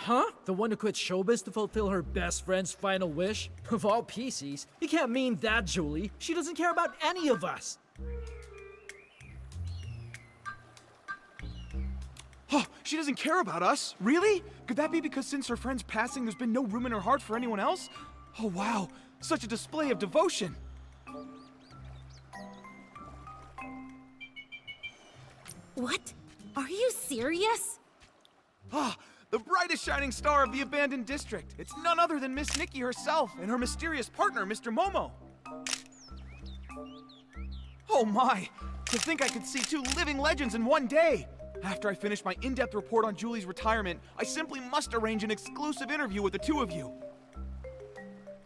Huh? The one who quit showbiz to fulfill her best friend's final wish? Of all PCs, you can't mean that, Julie. She doesn't care about any of us. Oh, she doesn't care about us? Really? Could that be because since her friend's passing, there's been no room in her heart for anyone else? Oh, wow. Such a display of devotion. What? Are you serious? Ah, the brightest shining star of the abandoned district. It's none other than Miss Nikki herself and her mysterious partner, Mr. Momo. Oh my! To think I could see two living legends in one day! After I finish my in-depth report on Julie's retirement, I simply must arrange an exclusive interview with the two of you.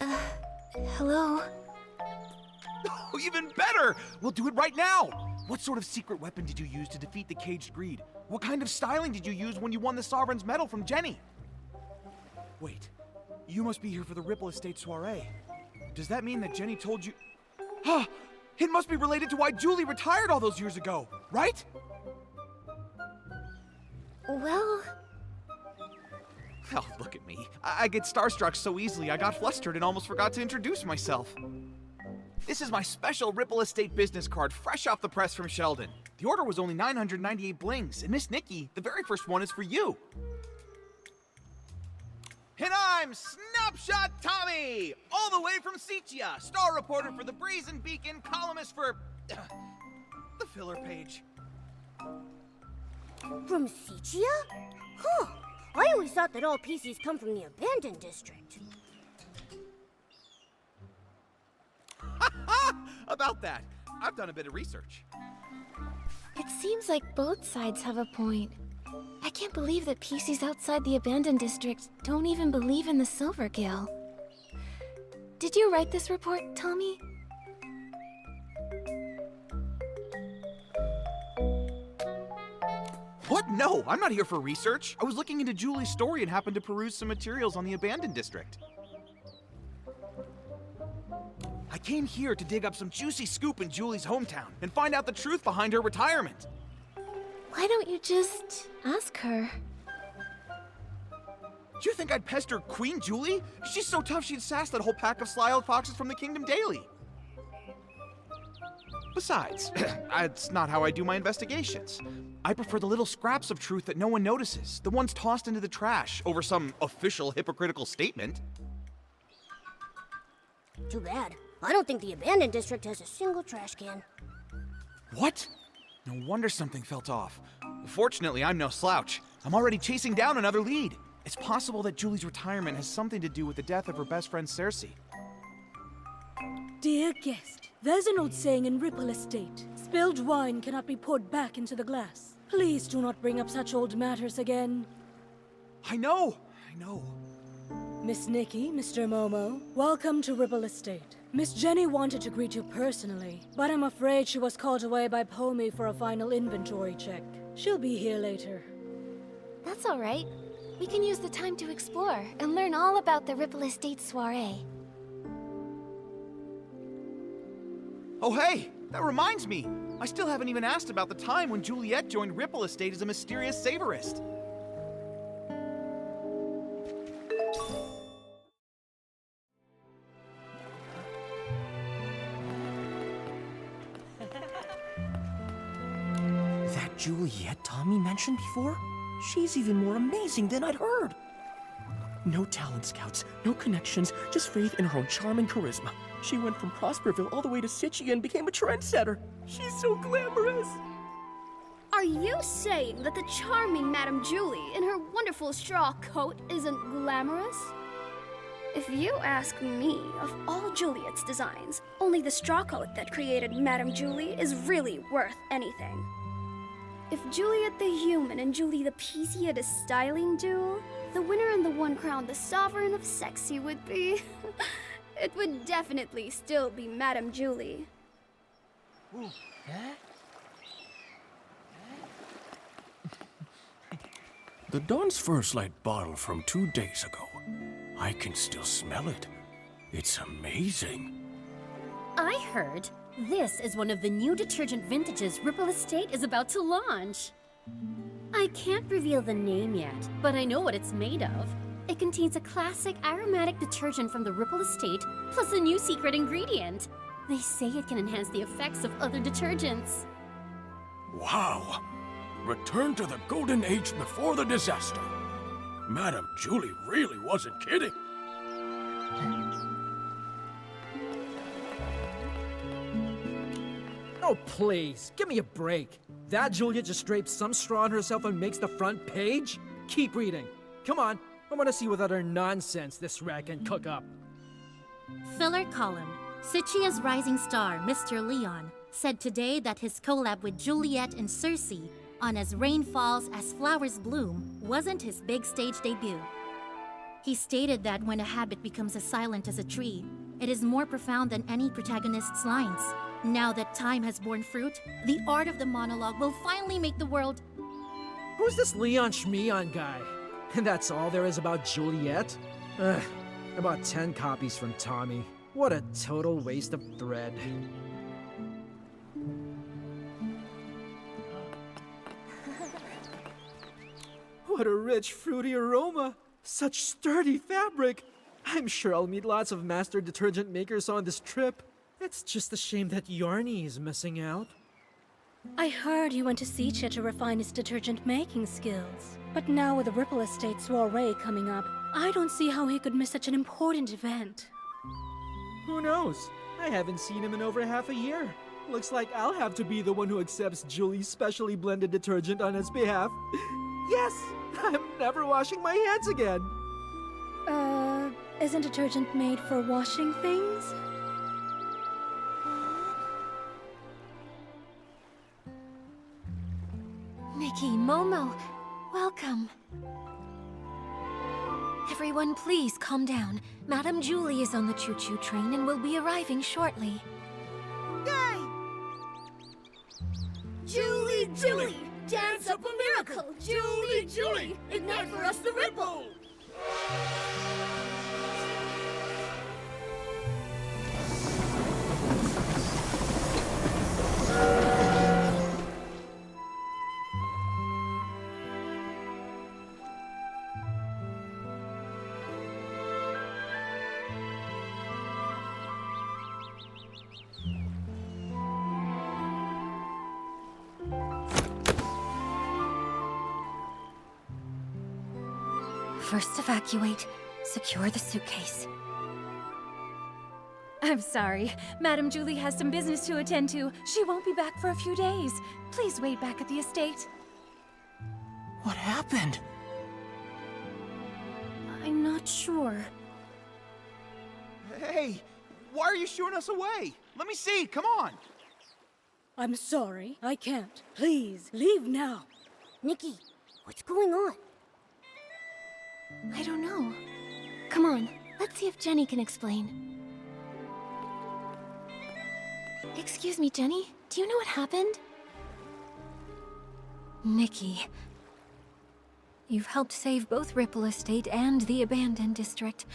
Hello? Oh, even better! We'll do it right now! What sort of secret weapon did you use to defeat the caged greed? What kind of styling did you use when you won the Sovereign's Medal from Jenny? Wait, you must be here for the Ripple Estate soiree. Does that mean that Jenny told you... Ah! It must be related to why Julie retired all those years ago, right? Well... Oh, look at me. I get starstruck so easily I got flustered and almost forgot to introduce myself. This is my special Ripple Estate business card, fresh off the press from Sheldon. The order was only 998 blings, and Miss Nikki, the very first one is for you. And I'm Snapshot Tommy, all the way from Seatia, star reporter for the Brazen Beacon, columnist for the filler page. From Seatia? Huh. I always thought that all PCs come from the abandoned district. About that, I've done a bit of research. It seems like both sides have a point. I can't believe that PCs outside the abandoned district don't even believe in the Silver Gale. Did you write this report, Tommy? What? No, I'm not here for research. I was looking into Julie's story and happened to peruse some materials on the abandoned district. I came here to dig up some juicy scoop in Julie's hometown and find out the truth behind her retirement. Why don't you just ask her? Do you think I'd pester Queen Julie? She's so tough she'd sass that whole pack of sly old foxes from the Kingdom Daily. Besides, that's not how I do my investigations. I prefer the little scraps of truth that no one notices, the ones tossed into the trash over some official hypocritical statement. Too bad. I don't think the abandoned district has a single trash can. What? No wonder something felt off. Fortunately, I'm no slouch. I'm already chasing down another lead. It's possible that Julie's retirement has something to do with the death of her best friend Cersei. Dear guest, there's an old saying in Ripple Estate. Spilled wine cannot be poured back into the glass. Please do not bring up such old matters again. I know. Miss Nikki, Mr. Momo, welcome to Ripple Estate. Miss Jenny wanted to greet you personally, but I'm afraid she was called away by Pomi for a final inventory check. She'll be here later. That's all right. We can use the time to explore and learn all about the Ripple Estate soiree. Oh hey, that reminds me. I still haven't even asked about the time when Juliet joined Ripple Estate as a mysterious savorist. That Juliet Tommy mentioned before? She's even more amazing than I'd heard. No talent scouts, no connections, just faith in her own charm and charisma. She went from Prosperville all the way to Seatia and became a trendsetter. She's so glamorous. Are you saying that the charming Madame Julie in her wonderful straw coat isn't glamorous? If you ask me, of all Juliet's designs, only the straw coat that created Madame Julie is really worth anything. If Juliet the Human and Julie the PC had a styling duel, the winner and the one crowned the Sovereign of Sexy would be... It would definitely still be Madame Julie. The Dawn's First Light bottle from 2 days ago. I can still smell it. It's amazing. I heard this is one of the new detergent vintages Ripple Estate is about to launch. I can't reveal the name yet, but I know what it's made of. It contains a classic aromatic detergent from the Ripple Estate, plus a new secret ingredient. They say it can enhance the effects of other detergents. Wow! Return to the golden age before the disaster. Madame Julie really wasn't kidding. Oh, please, give me a break. That Julia just drapes some straw on herself and makes the front page? Keep reading. Come on, I want to see what other nonsense this rag can cook up. Filler column. Sicia's rising star, Mr. Leon, said today that his collab with Juliet and Circe on As Rain Falls, As Flowers Bloom wasn't his big stage debut. He stated that when a habit becomes as silent as a tree, it is more profound than any protagonist's lines. Now that time has borne fruit, the art of the monologue will finally make the world... Who's this Leon Schmeon guy? And that's all there is about Juliet? Ugh, I bought 10 copies from Tommy. What a total waste of thread. What a rich, fruity aroma! Such sturdy fabric! I'm sure I'll meet lots of master detergent makers on this trip. It's just a shame that Yarny is missing out. I heard he went to Sicha to refine his detergent making skills. But now with the Ripple Estate soiree coming up, I don't see how he could miss such an important event. Who knows? I haven't seen him in over half a year. Looks like I'll have to be the one who accepts Julie's specially blended detergent on his behalf. Yes! I'm never washing my hands again! Isn't detergent made for washing things? Nikki, Momo, welcome. Everyone, please calm down. Madame Julie is on the choo-choo train and will be arriving shortly. Yay! Julie, Julie, dance up a miracle. Julie, Julie, ignite for us the ripple. First evacuate. Secure the suitcase. I'm sorry. Madame Julie has some business to attend to. She won't be back for a few days. Please wait back at the estate. What happened? I'm not sure. Hey, why are you shooing us away? Let me see, come on. I'm sorry, I can't. Please, leave now. Nikki, what's going on? I don't know. Come on, let's see if Jenny can explain. Excuse me, Jenny. Do you know what happened? Nikki. You've helped save both Ripple Estate and the Abandoned District.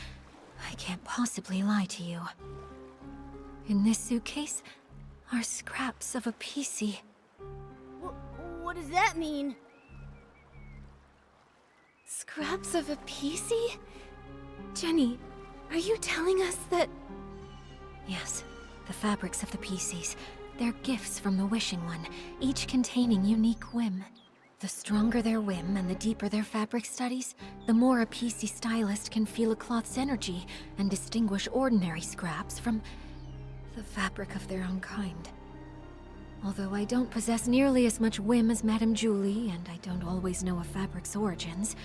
I can't possibly lie to you. In this suitcase are scraps of a PC. What does that mean? Scraps of a PC? Jenny, are you telling us that... Yes, the fabrics of the PCs. They're gifts from the Wishing One, each containing unique whim. The stronger their whim and the deeper their fabric studies, the more a PC stylist can feel a cloth's energy and distinguish ordinary scraps from the fabric of their own kind. Although I don't possess nearly as much whim as Madame Julie, and I don't always know a fabric's origins,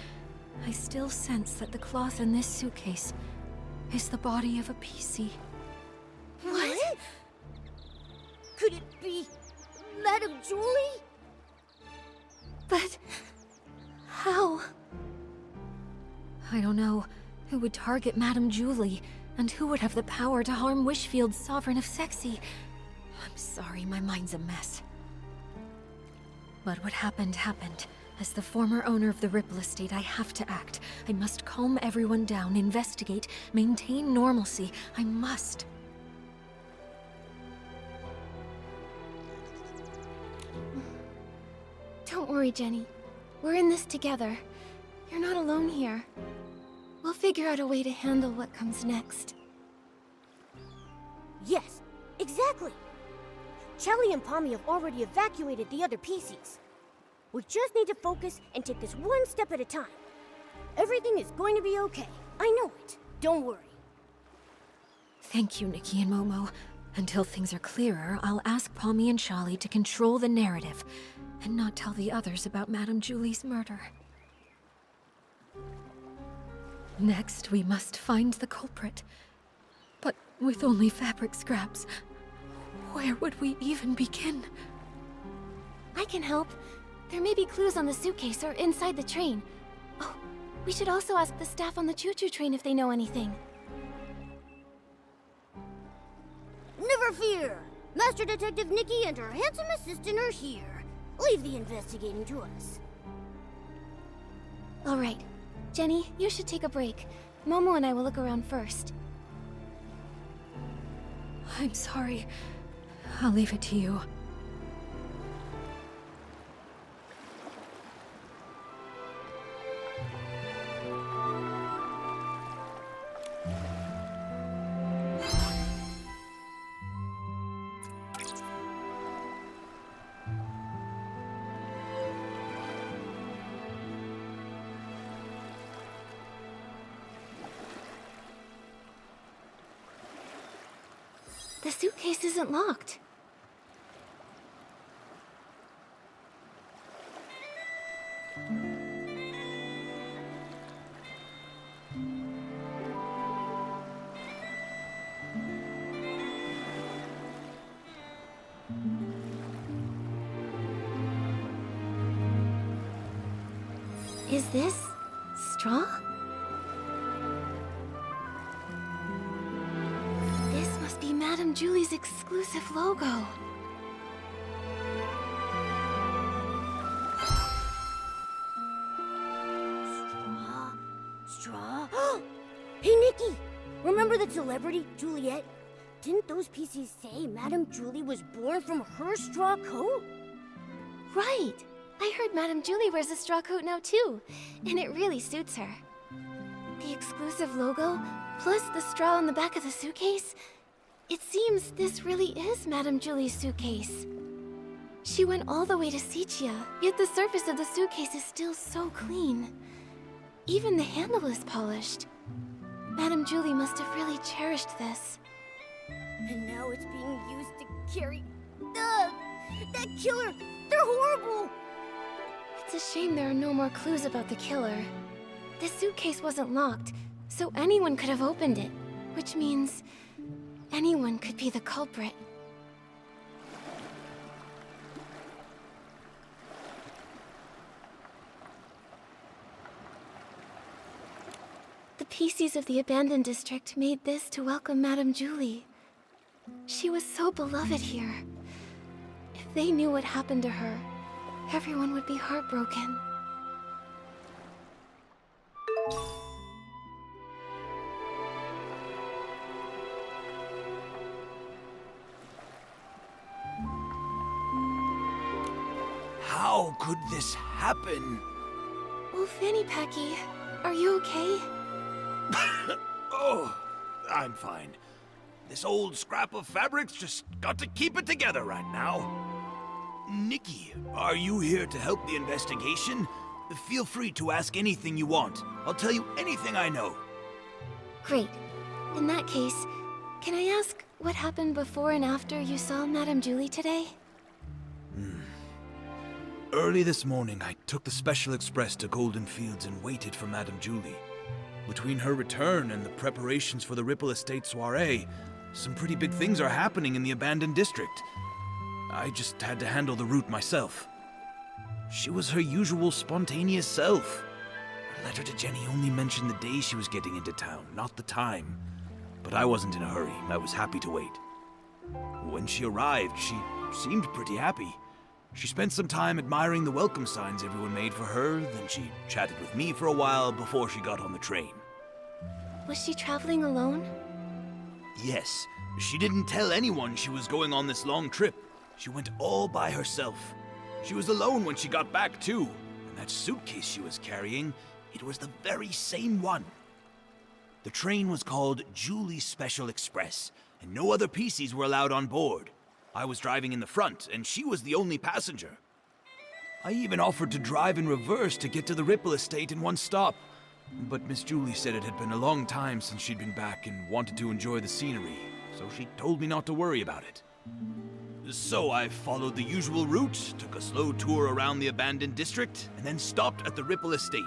I still sense that the cloth in this suitcase is the body of a PC. What? Could it be Madame Julie? But... how? I don't know. Who would target Madame Julie, and who would have the power to harm Wishfield's Sovereign of Sexy? I'm sorry, my mind's a mess. But what happened, happened. As the former owner of the Ripple Estate, I have to act. I must calm everyone down, investigate, maintain normalcy. I must. Don't worry, Jenny. We're in this together. You're not alone here. We'll figure out a way to handle what comes next. Yes, exactly. Chelly and Pommy have already evacuated the other PCs. We just need to focus and take this one step at a time. Everything is going to be okay. I know it. Don't worry. Thank you, Nikki and Momo. Until things are clearer, I'll ask Pommy and Charlie to control the narrative and not tell the others about Madame Julie's murder. Next, we must find the culprit. But with only fabric scraps, where would we even begin? I can help. There may be clues on the suitcase or inside the train. Oh, we should also ask the staff on the choo-choo train if they know anything. Never fear! Master Detective Nikki and her handsome assistant are here. Leave the investigating to us. All right. Jenny, you should take a break. Momo and I will look around first. I'm sorry. I'll leave it to you. The suitcase isn't locked. Is this straw? This must be Madame Julie's exclusive logo. Straw? Hey, Nikki! Remember the celebrity, Juliet? Didn't those PCs say Madame Julie was born from her straw coat? Right! I heard Madame Julie wears a straw coat now too, and it really suits her. The exclusive logo, plus the straw on the back of the suitcase? It seems this really is Madame Julie's suitcase. She went all the way to Sichia, yet the surface of the suitcase is still so clean. Even the handle is polished. Madame Julie must have really cherished this. And now it's being used to carry... Ugh! That killer! They're horrible! It's a shame there are no more clues about the killer. The suitcase wasn't locked, so anyone could have opened it, which means anyone could be the culprit. The PCs of the abandoned district made this to welcome Madame Julie. She was so beloved here. If they knew what happened to her, everyone would be heartbroken. How could this happen? Oh, Fanny Packy, are you okay? Oh, I'm fine. This old scrap of fabric's just got to keep it together right now. Nikki, are you here to help the investigation? Feel free to ask anything you want. I'll tell you anything I know. Great. In that case, can I ask what happened before and after you saw Madame Julie today? Early this morning, I took the Special Express to Golden Fields and waited for Madame Julie. Between her return and the preparations for the Ripple Estate soiree, some pretty big things are happening in the abandoned district. I just had to handle the route myself. She was her usual spontaneous self. Her letter to Jenny only mentioned the day she was getting into town, not the time. But I wasn't in a hurry. I was happy to wait. When she arrived, she seemed pretty happy. She spent some time admiring the welcome signs everyone made for her, then she chatted with me for a while before she got on the train. Was she traveling alone? Yes, she didn't tell anyone she was going on this long trip. She went all by herself. She was alone when she got back, too, and That suitcase she was carrying, it was the very same one. The train was called Julie's Special Express, and no other PCs were allowed on board. I was driving in the front, and she was the only passenger. I even offered to drive in reverse to get to the Ripple Estate in one stop. But Miss Julie said it had been a long time since she'd been back and wanted to enjoy the scenery, so she told me not to worry about it. So I followed the usual route, took a slow tour around the abandoned district, and then stopped at the Ripple Estate.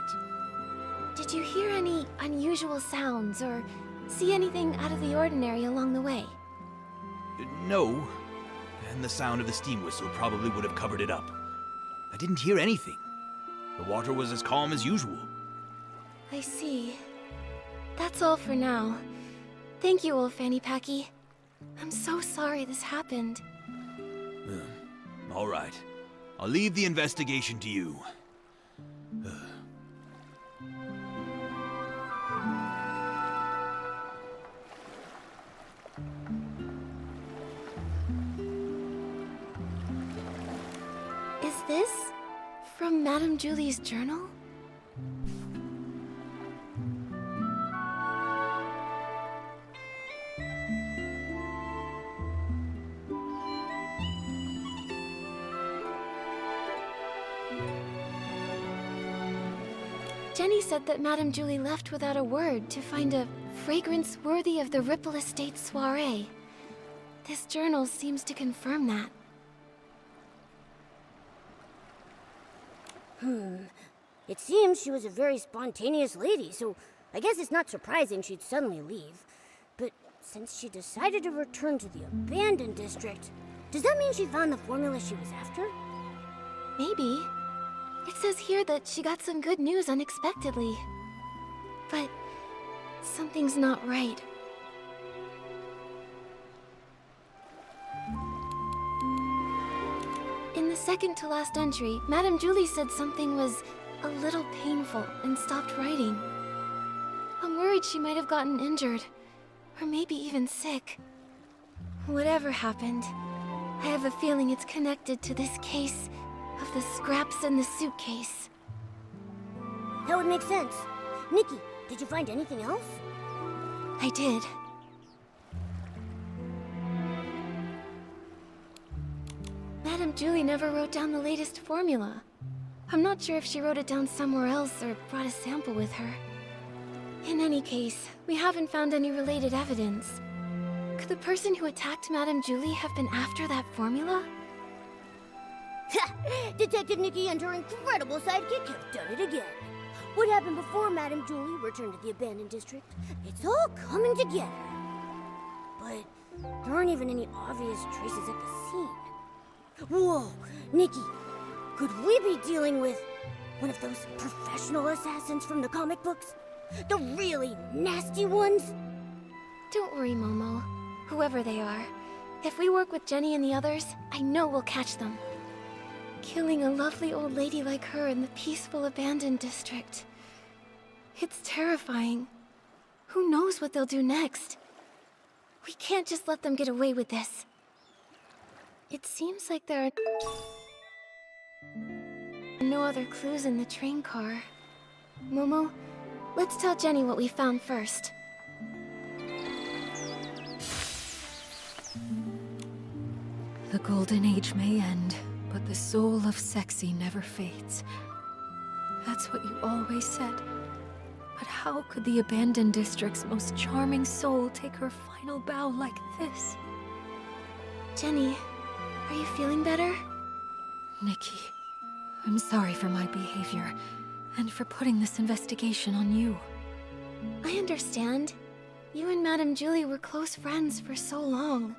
Did you hear any unusual sounds or see anything out of the ordinary along the way? No, and the sound of the steam whistle probably would have covered it up. I didn't hear anything. The water was as calm as usual. I see. That's all for now. Thank you, old Fanny Packy. I'm so sorry this happened. All right. I'll leave the investigation to you. Is this from Madame Julie's journal? Jenny said that Madame Julie left without a word to find a fragrance worthy of the Ripple Estate soiree. This journal seems to confirm that. It seems she was a very spontaneous lady, so I guess it's not surprising she'd suddenly leave. But since she decided to return to the abandoned district, does that mean she found the formula she was after? Maybe. It says here that she got some good news unexpectedly. But something's not right. In the second to last entry, Madame Julie said something was a little painful and stopped writing. I'm worried she might have gotten injured, or maybe even sick. Whatever happened, I have a feeling it's connected to this case of the scraps in the suitcase. That would make sense. Nikki, did you find anything else? I did. Madame Julie never wrote down the latest formula. I'm not sure if she wrote it down somewhere else or brought a sample with her. In any case, we haven't found any related evidence. Could the person who attacked Madame Julie have been after that formula? Detective Nikki and her incredible sidekick have done it again. What happened before Madame Julie returned to the abandoned district? It's all coming together. But there aren't even any obvious traces at the scene. Whoa, Nikki, could we be dealing with one of those professional assassins from the comic books? The really nasty ones? Don't worry, Momo. Whoever they are, if we work with Jenny and the others, I know we'll catch them. Killing a lovely old lady like her in the peaceful abandoned district. It's terrifying. Who knows what they'll do next? We can't just let them get away with this. It seems like there are no other clues in the train car. Momo, let's tell Jenny what we found first. The golden age may end, but the soul of sexy never fades. That's what you always said. But how could the abandoned district's most charming soul take her final bow like this? Jenny, are you feeling better? Nikki, I'm sorry for my behavior, and for putting this investigation on you. I understand. You and Madame Julie were close friends for so long.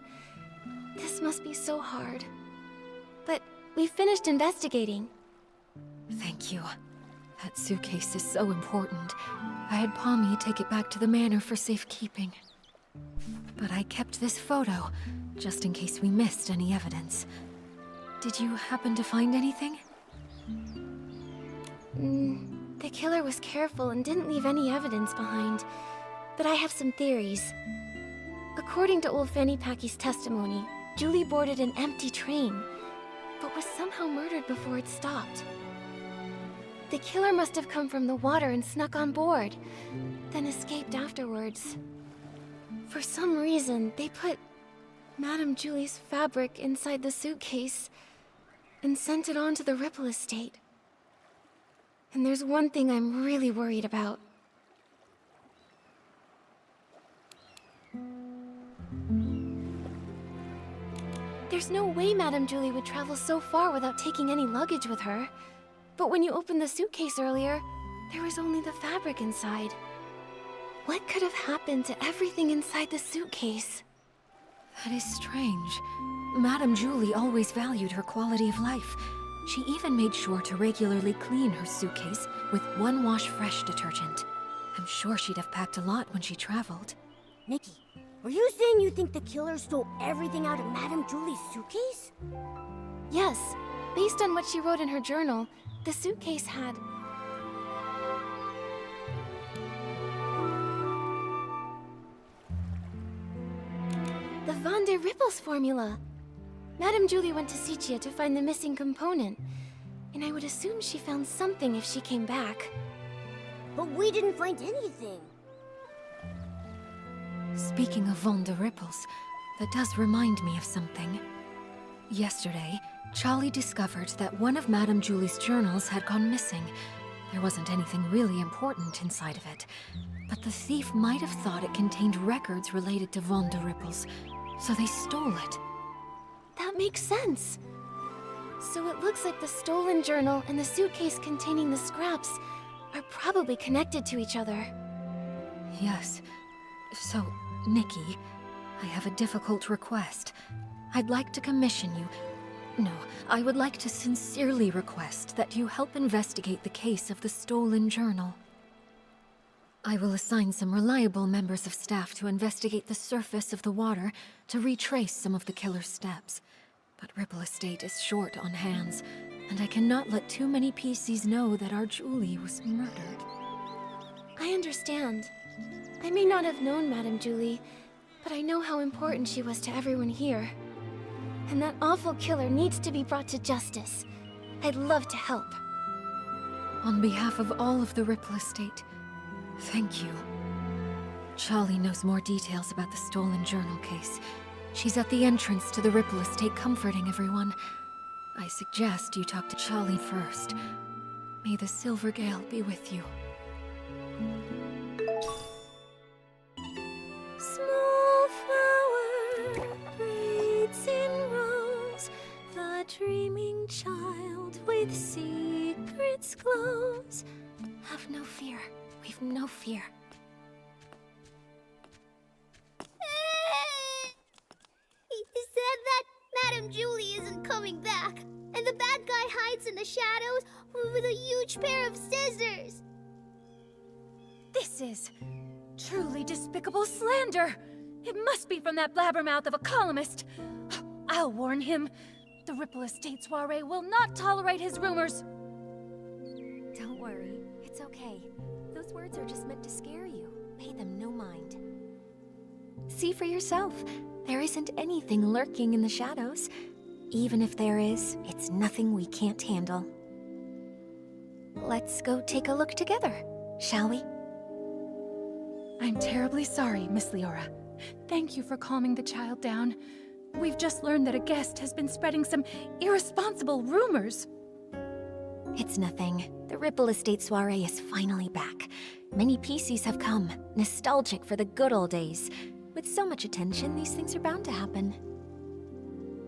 This must be so hard. But we finished investigating. Thank you. That suitcase is so important. I had Pommy take it back to the manor for safekeeping. But I kept this photo, just in case we missed any evidence. Did you happen to find anything? The killer was careful and didn't leave any evidence behind. But I have some theories. According to old Fanny Packy's testimony, Julie boarded an empty train, but was somehow murdered before it stopped. The killer must have come from the water and snuck on board, then escaped afterwards. For some reason, they put Madame Julie's fabric inside the suitcase and sent it on to the Ripple estate. And there's one thing I'm really worried about. There's no way Madame Julie would travel so far without taking any luggage with her. But when you opened the suitcase earlier, there was only the fabric inside. What could have happened to everything inside the suitcase? That is strange. Madame Julie always valued her quality of life. She even made sure to regularly clean her suitcase with one wash fresh detergent. I'm sure she'd have packed a lot when she traveled. Nikki, were you saying you think the killer stole everything out of Madame Julie's suitcase? Yes, based on what she wrote in her journal, the suitcase had... the Van der Rippels formula. Madame Julie went to Sicia to find the missing component, and I would assume she found something if she came back. But we didn't find anything. Speaking of Van der Rippels, that does remind me of something. Yesterday, Charlie discovered that one of Madame Julie's journals had gone missing. There wasn't anything really important inside of it, but the thief might have thought it contained records related to Van der Rippels, so they stole it. That makes sense. So it looks like the stolen journal and the suitcase containing the scraps are probably connected to each other. Yes. So, Nikki, I have a difficult request. I'd like to commission you... No, I would like to sincerely request that you help investigate the case of the stolen journal. I will assign some reliable members of staff to investigate the surface of the water to retrace some of the killer's steps. But Ripple Estate is short on hands, and I cannot let too many PCs know that our Julie was murdered. I understand. I may not have known Madame Julie, but I know how important she was to everyone here. And that awful killer needs to be brought to justice. I'd love to help. On behalf of all of the Ripple Estate, thank you. Charlie knows more details about the stolen journal case. She's at the entrance to the Ripple Estate comforting everyone. I suggest you talk to Charlie first. May the Silver Gale be with you. Small flower braids in rose, the dreaming child with secrets glows. Have no fear. We've no fear. He said that Madame Julie isn't coming back, and the bad guy hides in the shadows with a huge pair of scissors. This is truly despicable slander. It must be from that blabbermouth of a columnist. I'll warn him. The Ripple Estate soiree will not tolerate his rumors. Don't worry, it's okay. Those words are just meant to scare you. Pay them no mind. See for yourself. There isn't anything lurking in the shadows. Even if there is, it's nothing we can't handle. Let's go take a look together, shall we? I'm terribly sorry, Miss Leora. Thank you for calming the child down. We've just learned that a guest has been spreading some irresponsible rumors. It's nothing. The Ripple Estate soiree is finally back. Many PCs have come, nostalgic for the good old days. With so much attention, these things are bound to happen.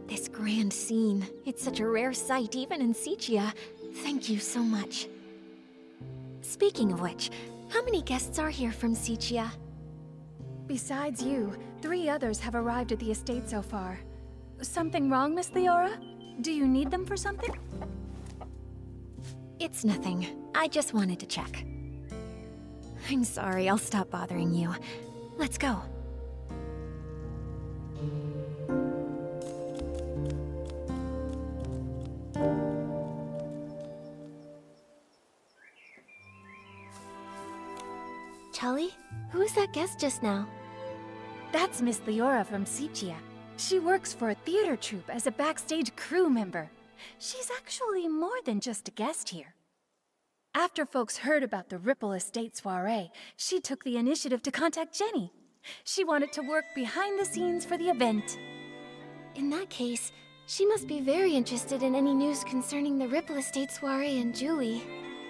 This grand scene, it's such a rare sight even in Sicia. Thank you so much. Speaking of which, how many guests are here from Sicia? Besides you, 3 others have arrived at the estate so far. Something wrong, Miss Leora? Do you need them for something? It's nothing. I just wanted to check. I'm sorry, I'll stop bothering you. Let's go. Charlie, who was that guest just now? That's Miss Leora from Sicia. She works for a theater troupe as a backstage crew member. She's actually more than just a guest here. After folks heard about the Ripple Estate soiree, she took the initiative to contact Jenny. She wanted to work behind the scenes for the event. In that case, she must be very interested in any news concerning the Ripple Estate soiree and Julie.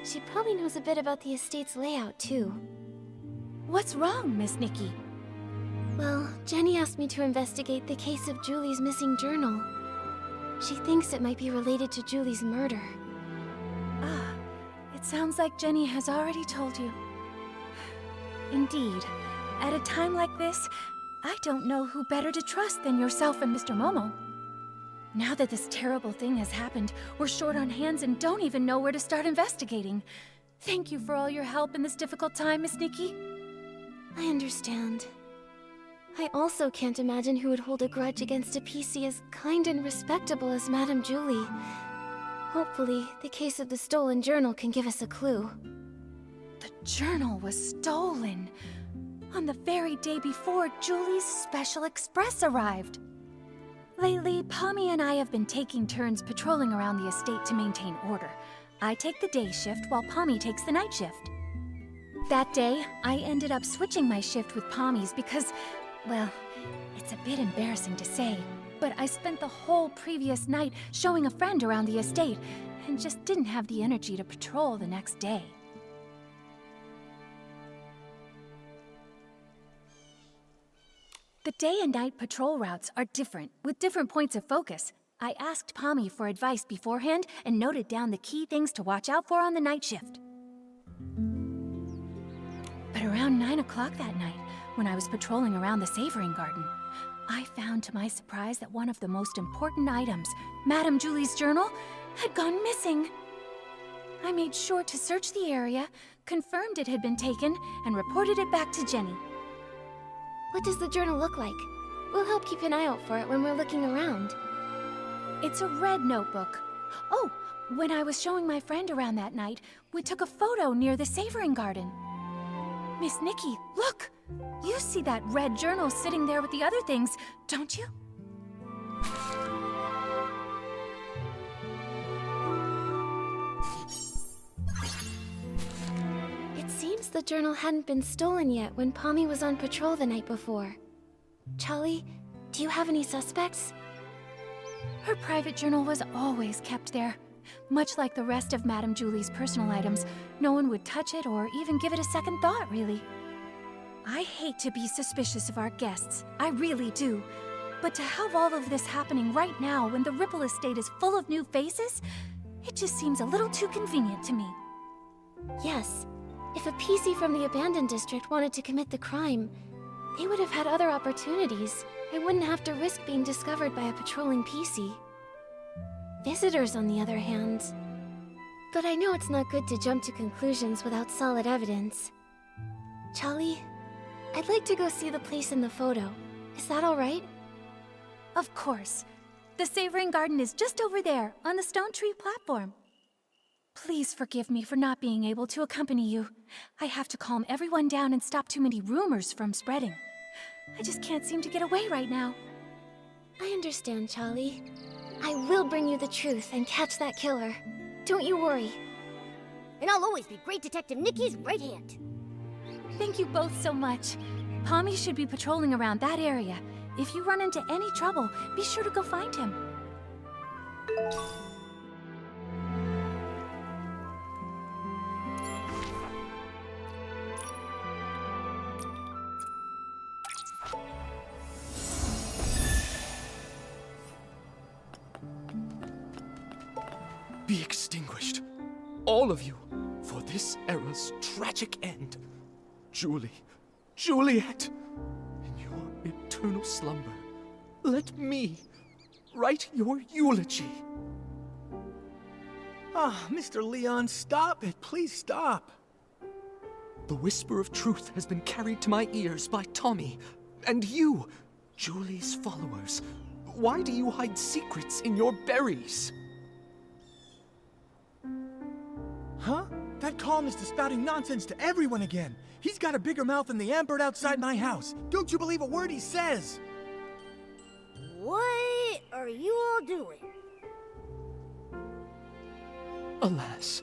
She probably knows a bit about the estate's layout, too. What's wrong, Miss Nikki? Well, Jenny asked me to investigate the case of Julie's missing journal. She thinks it might be related to Julie's murder. Ah, it sounds like Jenny has already told you. Indeed. At a time like this, I don't know who better to trust than yourself and Mr. Momo. Now that this terrible thing has happened, we're short on hands and don't even know where to start investigating. Thank you for all your help in this difficult time, Miss Nikki. I understand. I also can't imagine who would hold a grudge against a PC as kind and respectable as Madame Julie. Hopefully, the case of the stolen journal can give us a clue. The journal was stolen on the very day before Julie's Special Express arrived. Lately, Pommy and I have been taking turns patrolling around the estate to maintain order. I take the day shift while Pommy takes the night shift. That day, I ended up switching my shift with Pommy's because, well, it's a bit embarrassing to say, but I spent the whole previous night showing a friend around the estate and just didn't have the energy to patrol the next day. The day and night patrol routes are different, with different points of focus. I asked Pommy for advice beforehand and noted down the key things to watch out for on the night shift. But around 9 o'clock that night, when I was patrolling around the savoring garden, I found to my surprise that one of the most important items, Madame Julie's journal, had gone missing. I made sure to search the area, confirmed it had been taken, and reported it back to Jenny. What does the journal look like? We'll help keep an eye out for it when we're looking around. It's a red notebook. Oh, when I was showing my friend around that night, we took a photo near the savoring garden. Miss Nikki, look! You see that red journal sitting there with the other things, don't you? It seems the journal hadn't been stolen yet when Pommy was on patrol the night before. Charlie, do you have any suspects? Her private journal was always kept there. Much like the rest of Madame Julie's personal items, no one would touch it or even give it a second thought, really. I hate to be suspicious of our guests, I really do. But to have all of this happening right now when the Ripple Estate is full of new faces, it just seems a little too convenient to me. Yes. If a PC from the abandoned district wanted to commit the crime, they would have had other opportunities. They wouldn't have to risk being discovered by a patrolling PC. Visitors, on the other hand. But I know it's not good to jump to conclusions without solid evidence. Charlie, I'd like to go see the place in the photo. Is that all right? Of course. The savoring garden is just over there, on the stone tree platform. Please forgive me for not being able to accompany you. I have to calm everyone down and stop too many rumors from spreading. I just can't seem to get away right now. I understand, Charlie. I will bring you the truth and catch that killer. Don't you worry. And I'll always be Great Detective Nikki's right hand. Thank you both so much. Pommy should be patrolling around that area. If you run into any trouble, be sure to go find him. Be extinguished, all of you, for this era's tragic end. Julie, Juliet, in your eternal slumber, let me write your eulogy. Ah, Mr. Leon, stop it. Please stop. The whisper of truth has been carried to my ears by Tommy, and you, Julie's followers. Why do you hide secrets in your berries? Huh? That columnist is spouting nonsense to everyone again. He's got a bigger mouth than the ambird outside my house. Don't you believe a word he says? What are you all doing? Alas,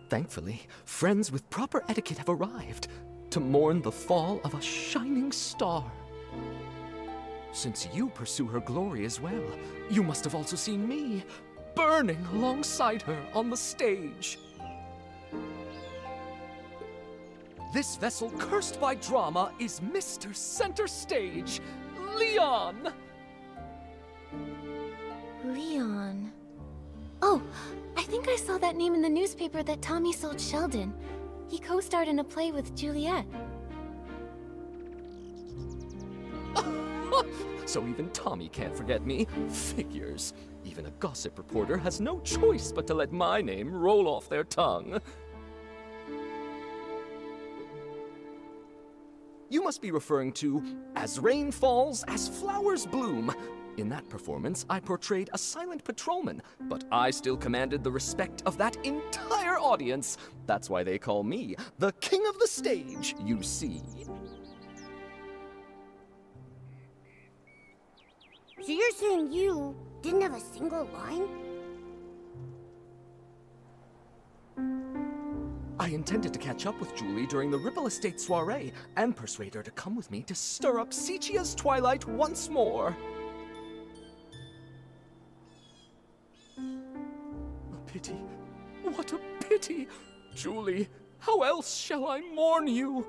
Thankfully, friends with proper etiquette have arrived to mourn the fall of a shining star. Since you pursue her glory as well, you must have also seen me burning alongside her on the stage. This vessel cursed by drama is Mr. Center Stage, Leon! Leon. Oh, I think I saw that name in the newspaper that Tommy sold Sheldon. He co-starred in a play with Juliet. So even Tommy can't forget me. Figures. Even a gossip reporter has no choice but to let my name roll off their tongue. You must be referring to As Rain Falls, As Flowers Bloom. In that performance, I portrayed a silent patrolman, but I still commanded the respect of that entire audience. That's why they call me the king of the stage, you see. So you're saying you didn't have a single line? I intended to catch up with Julie during the Ripple Estate soiree and persuade her to come with me to stir up Sichia's twilight once more. A pity. What a pity! Julie, how else shall I mourn you?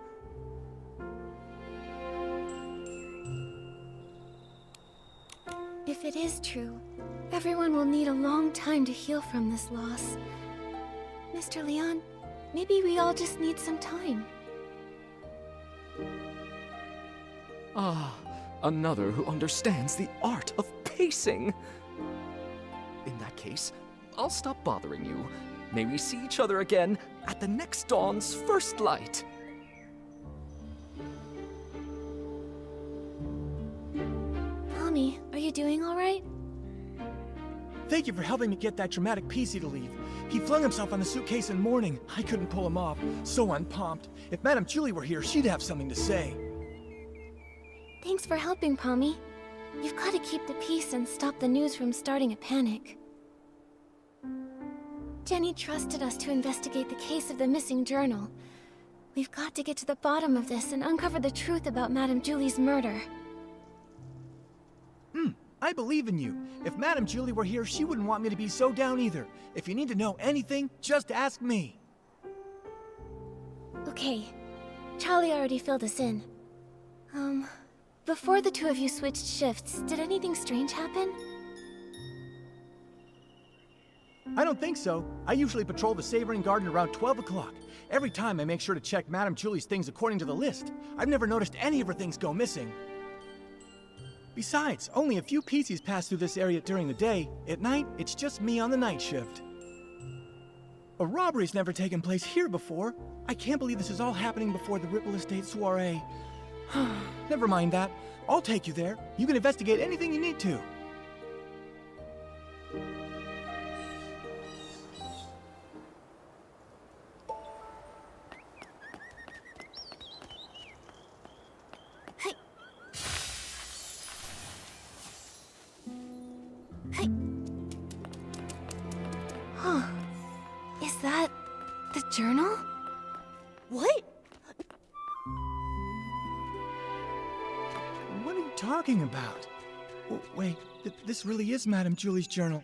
If it is true, everyone will need a long time to heal from this loss. Mr. Leon, maybe we all just need some time. Ah, another who understands the art of pacing. In that case, I'll stop bothering you. May we see each other again at the next dawn's first light. Tommy, are you doing all right? Thank you for helping me get that dramatic PC to leave. He flung himself on the suitcase in mourning. I couldn't pull him off. So unpumped. If Madame Julie were here, she'd have something to say. Thanks for helping, Pommy. You've got to keep the peace and stop the news from starting a panic. Jenny trusted us to investigate the case of the missing journal. We've got to get to the bottom of this and uncover the truth about Madame Julie's murder. I believe in you. If Madame Julie were here, she wouldn't want me to be so down either. If you need to know anything, just ask me. Okay. Charlie already filled us in. Before the two of you switched shifts, did anything strange happen? I don't think so. I usually patrol the Savoring Garden around 12 o'clock. Every time I make sure to check Madame Julie's things according to the list. I've never noticed any of her things go missing. Besides, only a few PCs pass through this area during the day. At night, it's just me on the night shift. A robbery's never taken place here before. I can't believe this is all happening before the Ripple Estate soiree. Never mind that. I'll take you there. You can investigate anything you need to. Is that the journal? What? What are you talking about? Wait, this really is Madame Julie's journal.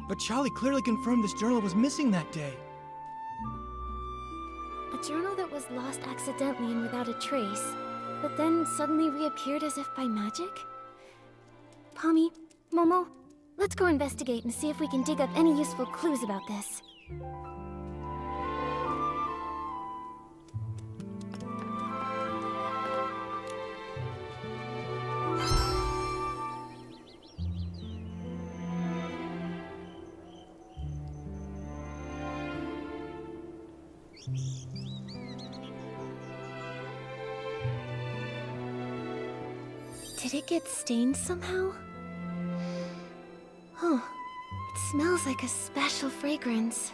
But Charlie clearly confirmed this journal was missing that day. A journal that was lost accidentally and without a trace, but then suddenly reappeared as if by magic? Pommy, Momo, let's go investigate and see if we can dig up any useful clues about this. Did it get stained somehow? Huh. It smells like a special fragrance.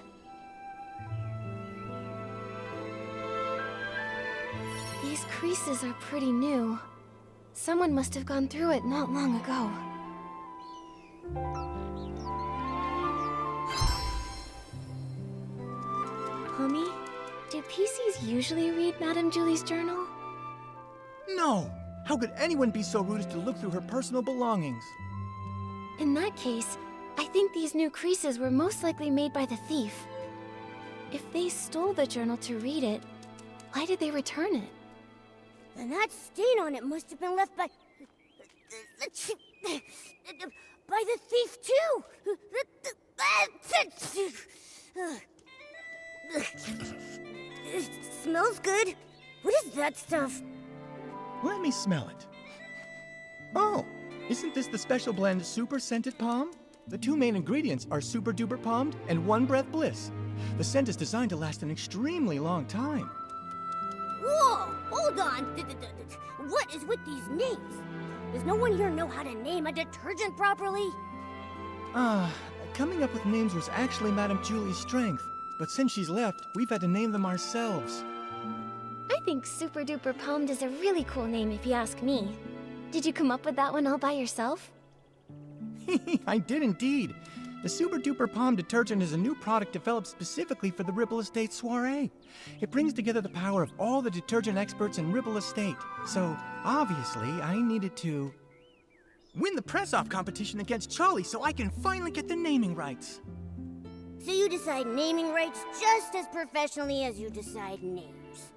These creases are pretty new. Someone must have gone through it not long ago. Pommy, do PCs usually read Madame Julie's journal? No! How could anyone be so rude as to look through her personal belongings? In that case, I think these new creases were most likely made by the thief. If they stole the journal to read it, why did they return it? And that stain on it must have been left by the thief too. It smells good. What is that stuff? Let me smell it. Oh, isn't this the special blend Super Scented Palm? The two main ingredients are Super Duper Palmed and One Breath Bliss. The scent is designed to last an extremely long time. Whoa! Hold on! What is with these names? Does no one here know how to name a detergent properly? Coming up with names was actually Madame Julie's strength. But since she's left, we've had to name them ourselves. I think Super Duper Palmed is a really cool name if you ask me. Did you come up with that one all by yourself? I did indeed. The Super Duper Palm detergent is a new product developed specifically for the Ripple Estate soiree. It brings together the power of all the detergent experts in Ripple Estate. So, obviously, I needed to win the press-off competition against Charlie so I can finally get the naming rights. So you decide naming rights just as professionally as you decide names.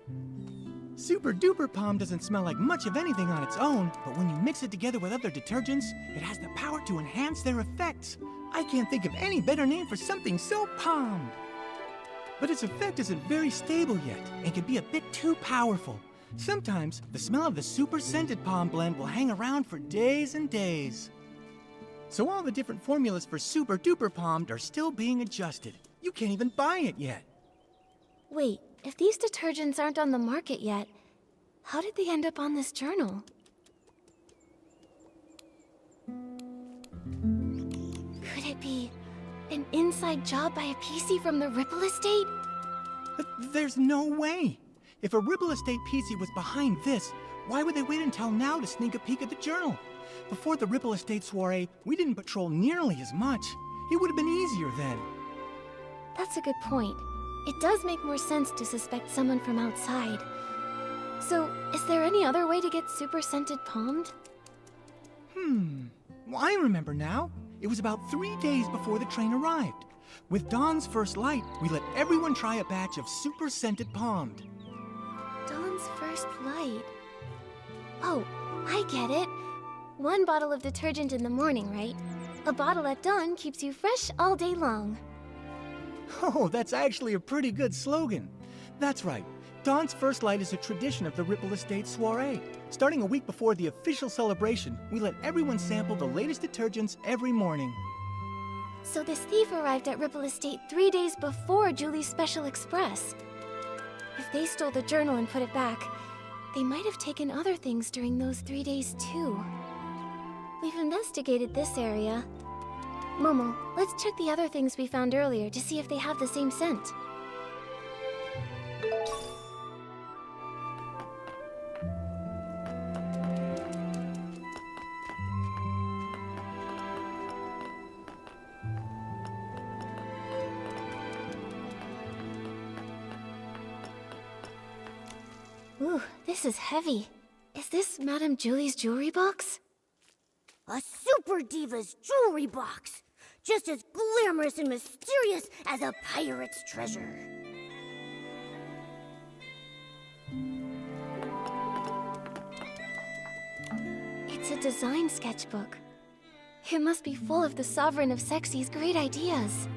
Super Duper Palm doesn't smell like much of anything on its own, but when you mix it together with other detergents, it has the power to enhance their effects. I can't think of any better name for something so palmed. But its effect isn't very stable yet, and can be a bit too powerful. Sometimes, the smell of the Super Scented Palm blend will hang around for days and days. So all the different formulas for Super Duper Palmed are still being adjusted. You can't even buy it yet. Wait, if these detergents aren't on the market yet, how did they end up on this journal? Could it be an inside job by a PC from the Ripple Estate? There's no way. If a Ripple Estate PC was behind this, why would they wait until now to sneak a peek at the journal? Before the Ripple Estate soiree, we didn't patrol nearly as much. It would have been easier then. That's a good point. It does make more sense to suspect someone from outside. So, is there any other way to get Super Scented Palmed? Well, I remember now. It was about 3 days before the train arrived. With dawn's first light, we let everyone try a batch of Super Scented Palmed. Dawn's first light. Oh, I get it. 1 bottle of detergent in the morning, right? A bottle at dawn keeps you fresh all day long. Oh, that's actually a pretty good slogan. That's right. Dawn's first light is a tradition of the Ripple Estate soiree. Starting a week before the official celebration, we let everyone sample the latest detergents every morning. So this thief arrived at Ripple Estate 3 days before Julie's Special Express. If they stole the journal and put it back, they might have taken other things during those 3 days too. We've investigated this area. Momo, let's check the other things we found earlier to see if they have the same scent. Ooh, this is heavy. Is this Madame Julie's jewelry box? A super diva's jewelry box! Just as glamorous and mysterious as a pirate's treasure. It's a design sketchbook. It must be full of the Sovereign of Sexy's great ideas.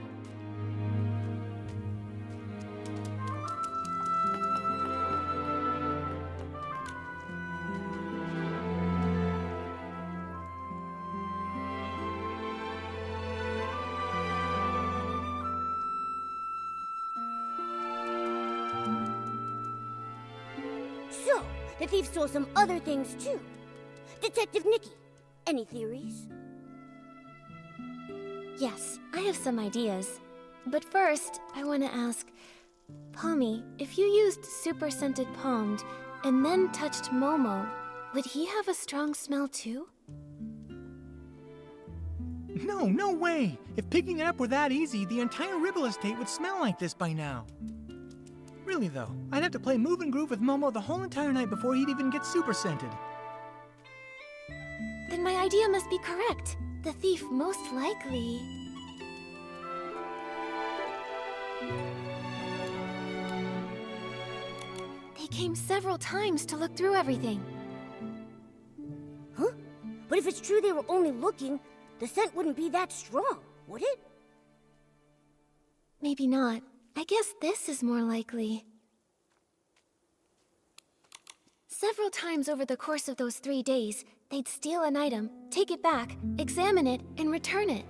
So, the thief stole some other things too. Detective Nikki, any theories? Yes, I have some ideas. But first, I want to ask, Pommy, if you used Super Scented Palmed and then touched Momo, would he have a strong smell too? No way! If picking it up were that easy, the entire Ripple Estate would smell like this by now. Really though, I'd have to play Move and Groove with Momo the whole entire night before he'd even get super scented. Then my idea must be correct. The thief most likely... They came several times to look through everything. Huh? But if it's true they were only looking, the scent wouldn't be that strong, would it? Maybe not. I guess this is more likely. Several times over the course of those 3 days, they'd steal an item, take it back, examine it, and return it.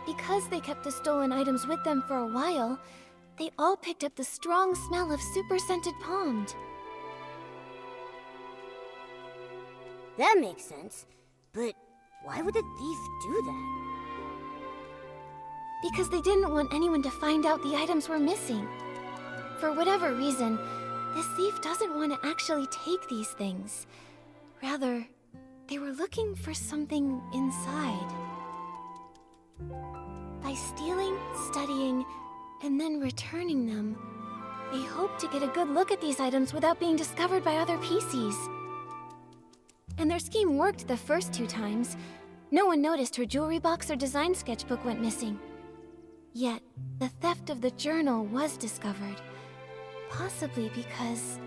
Because they kept the stolen items with them for a while, they all picked up the strong smell of super-scented Pommed. That makes sense. But why would the thief do that? Because they didn't want anyone to find out the items were missing. For whatever reason, this thief doesn't want to actually take these things. Rather, they were looking for something inside. By stealing, studying, and then returning them, they hoped to get a good look at these items without being discovered by other PCs. And their scheme worked the first 2 times. No one noticed her jewelry box or design sketchbook went missing. Yet, the theft of the journal was discovered. Possibly because...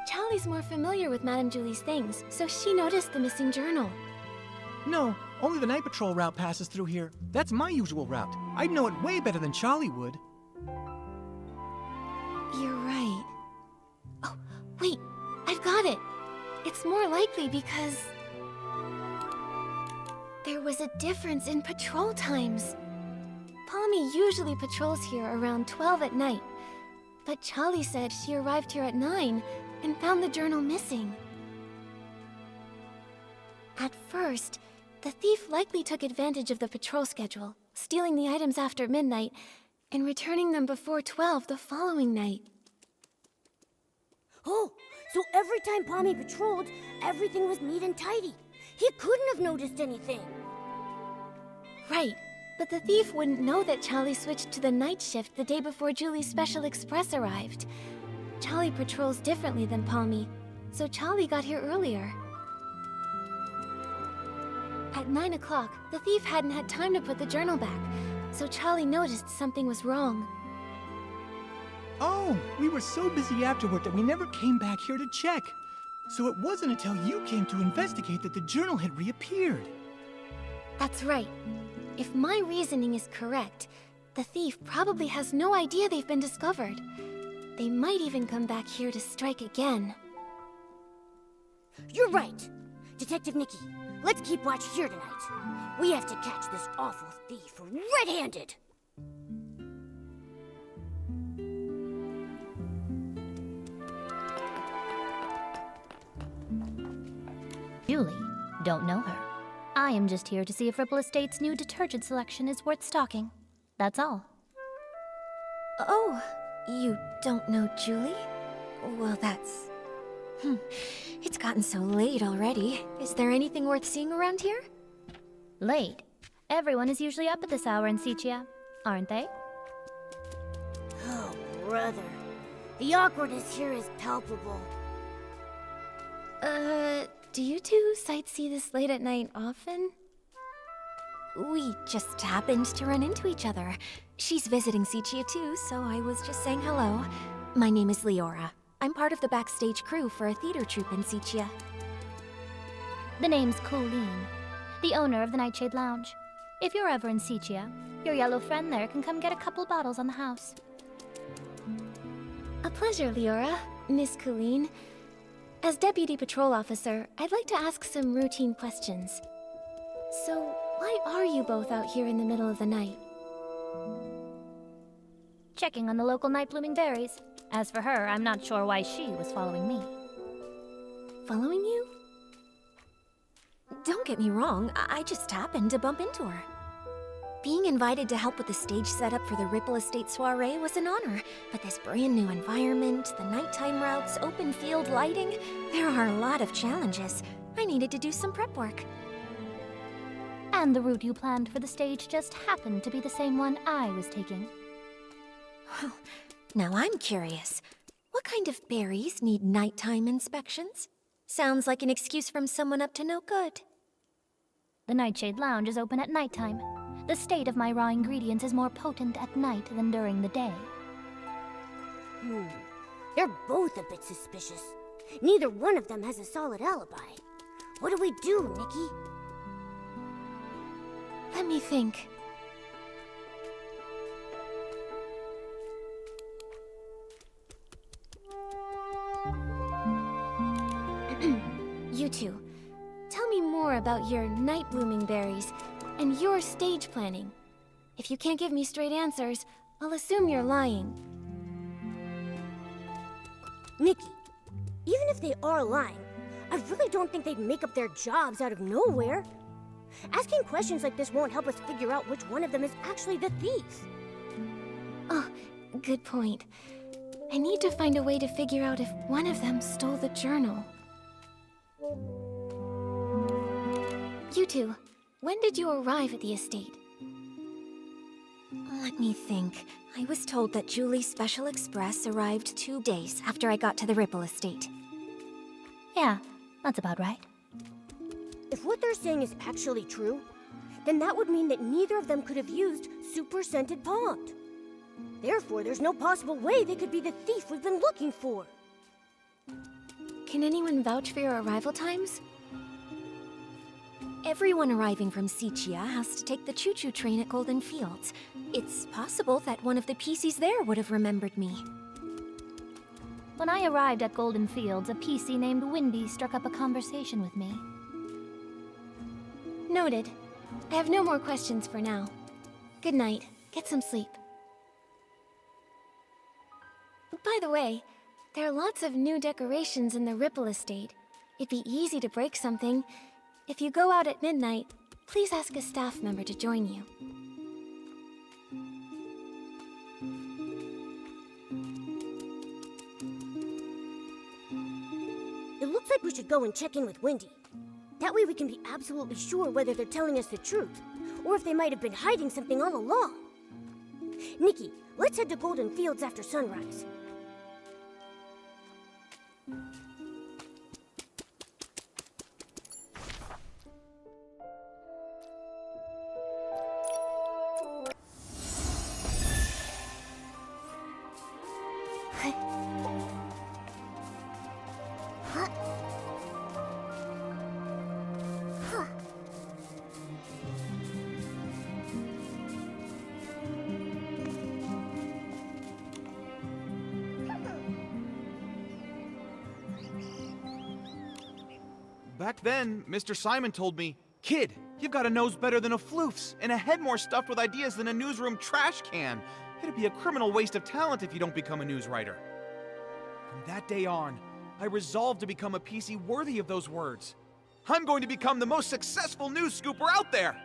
Charlie's more familiar with Madame Julie's things, so she noticed the missing journal. No, only the night patrol route passes through here. That's my usual route. I'd know it way better than Charlie would. You're right. Oh, wait, I've got it. It's more likely because... there was a difference in patrol times. Pommy usually patrols here around 12 at night, but Charlie said she arrived here at 9 and found the journal missing. At first, the thief likely took advantage of the patrol schedule, stealing the items after midnight and returning them before 12 the following night. Oh, so every time Pommy patrolled, everything was neat and tidy. He couldn't have noticed anything. Right, but the thief wouldn't know that Charlie switched to the night shift the day before Julie's special express arrived. Charlie patrols differently than Pommy, so Charlie got here earlier. At 9 o'clock, the thief hadn't had time to put the journal back, so Charlie noticed something was wrong. Oh, we were so busy afterward that we never came back here to check. So it wasn't until you came to investigate that the journal had reappeared. That's right. If my reasoning is correct, the thief probably has no idea they've been discovered. They might even come back here to strike again. You're right. Detective Nikki, let's keep watch here tonight. We have to catch this awful thief red-handed. Julie, don't know her. I am just here to see if Ripple Estate's new detergent selection is worth stocking. That's all. Oh, you don't know Julie? Well, that's... It's gotten so late already. Is there anything worth seeing around here? Late? Everyone is usually up at this hour in Sichia, aren't they? Oh, brother. The awkwardness here is palpable. Do you two sightsee this late at night often? We just happened to run into each other. She's visiting Sichia too, so I was just saying hello. My name is Leora. I'm part of the backstage crew for a theater troupe in Sichia. The name's Colleen, the owner of the Nightshade Lounge. If you're ever in Sichia, your yellow friend there can come get a couple bottles on the house. A pleasure, Leora. Miss Colleen. As Deputy Patrol Officer, I'd like to ask some routine questions. So, why are you both out here in the middle of the night? Checking on the local night-blooming berries. As for her, I'm not sure why she was following me. Following you? Don't get me wrong, I just happened to bump into her. Being invited to help with the stage setup for the Ripple Estate soiree was an honor, but this brand new environment, the nighttime routes, open field lighting, there are a lot of challenges. I needed to do some prep work. And the route you planned for the stage just happened to be the same one I was taking. Well, now I'm curious. What kind of berries need nighttime inspections? Sounds like an excuse from someone up to no good. The Nightshade Lounge is open at nighttime. The state of my raw ingredients is more potent at night than during the day. They're both a bit suspicious. Neither one of them has a solid alibi. What do we do, Nikki? Let me think. You two, tell me more about your night blooming berries and your stage planning. If you can't give me straight answers, I'll assume you're lying. Nikki, even if they are lying, I really don't think they'd make up their jobs out of nowhere. Asking questions like this won't help us figure out which one of them is actually the thief. Oh, good point. I need to find a way to figure out if one of them stole the journal. You two, when did you arrive at the estate? Let me think. I was told that Julie's Special Express arrived 2 days after I got to the Ripple Estate. Yeah, that's about right. If what they're saying is actually true, then that would mean that neither of them could have used Super Scented Pond. Therefore, there's no possible way they could be the thief we've been looking for. Can anyone vouch for your arrival times? Everyone arriving from Sichia has to take the choo-choo train at Golden Fields. It's possible that one of the PCs there would have remembered me. When I arrived at Golden Fields, a PC named Windy struck up a conversation with me. Noted. I have no more questions for now. Good night. Get some sleep. By the way, there are lots of new decorations in the Ripple Estate. It'd be easy to break something. If you go out at midnight, please ask a staff member to join you. It looks like we should go and check in with Windy. That way we can be absolutely sure whether they're telling us the truth, or if they might have been hiding something all along. Nikki, let's head to Golden Fields after sunrise. Back then, Mr. Simon told me, "Kid, you've got a nose better than a floof's, and a head more stuffed with ideas than a newsroom trash can. It'd be a criminal waste of talent if you don't become a news writer." From that day on, I resolved to become a PC worthy of those words. I'm going to become the most successful news scooper out there!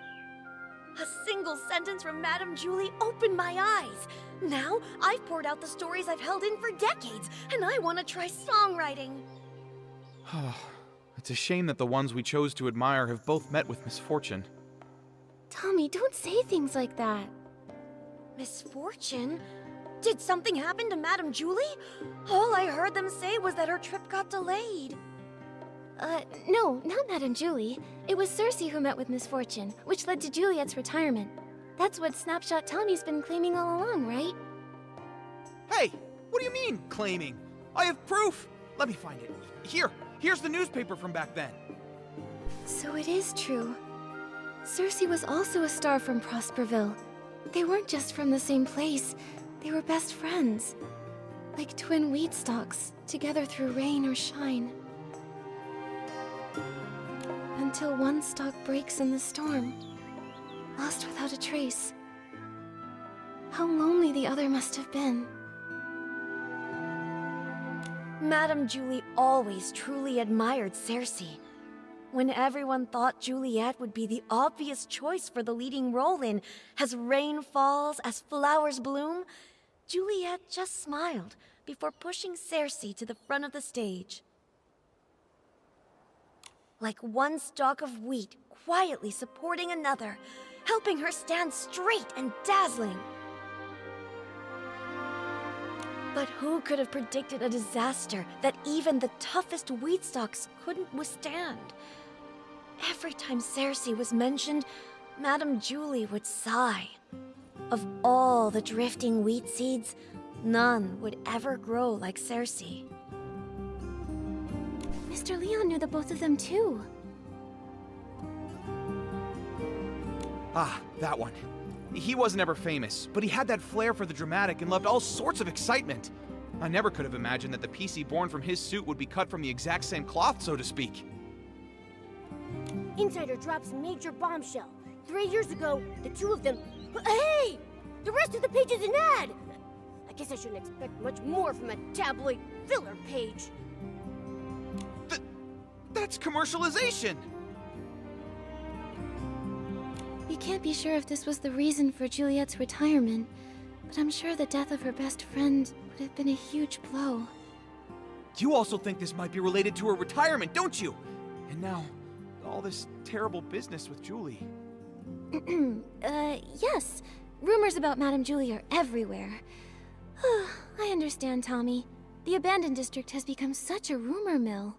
A single sentence from Madame Julie opened my eyes. Now, I've poured out the stories I've held in for decades, and I want to try songwriting. It's a shame that the ones we chose to admire have both met with misfortune. Tommy, don't say things like that. Misfortune? Did something happen to Madame Julie? All I heard them say was that her trip got delayed. No, not Madame Julie. It was Cersei who met with misfortune, which led to Juliet's retirement. That's what Snapshot Tommy's been claiming all along, right? Hey, what do you mean, claiming? I have proof! Let me find it. Here's the newspaper from back then. So it is true. Cersei was also a star from Prosperville. They weren't just from the same place, they were best friends. Like twin wheat stalks, together through rain or shine. Until one stalk breaks in the storm, lost without a trace. How lonely the other must have been. Madame Julie always truly admired Cersei. When everyone thought Juliet would be the obvious choice for the leading role in As Rain Falls, As Flowers Bloom, Juliet just smiled before pushing Cersei to the front of the stage. like one stalk of wheat quietly supporting another, helping her stand straight and dazzling. But who could have predicted a disaster that even the toughest wheat stalks couldn't withstand? Every time Cersei was mentioned, Madame Julie would sigh. Of all the drifting wheat seeds, none would ever grow like Cersei. Mr. Leon knew the both of them too. Ah, that one. He wasn't ever famous, but he had that flair for the dramatic and loved all sorts of excitement. I never could have imagined that the PC born from his suit would be cut from the exact same cloth, so to speak. Insider drops major bombshell. 3 years ago, the two of them... Hey! The rest of the page is an ad! I guess I shouldn't expect much more from a tabloid filler page. That's commercialization! We can't be sure if this was the reason for Juliet's retirement, but I'm sure the death of her best friend would have been a huge blow. You also think this might be related to her retirement, don't you? And now, all this terrible business with Julie. Yes. Rumors about Madame Julie are everywhere. I understand, Tommy. The abandoned district has become such a rumor mill.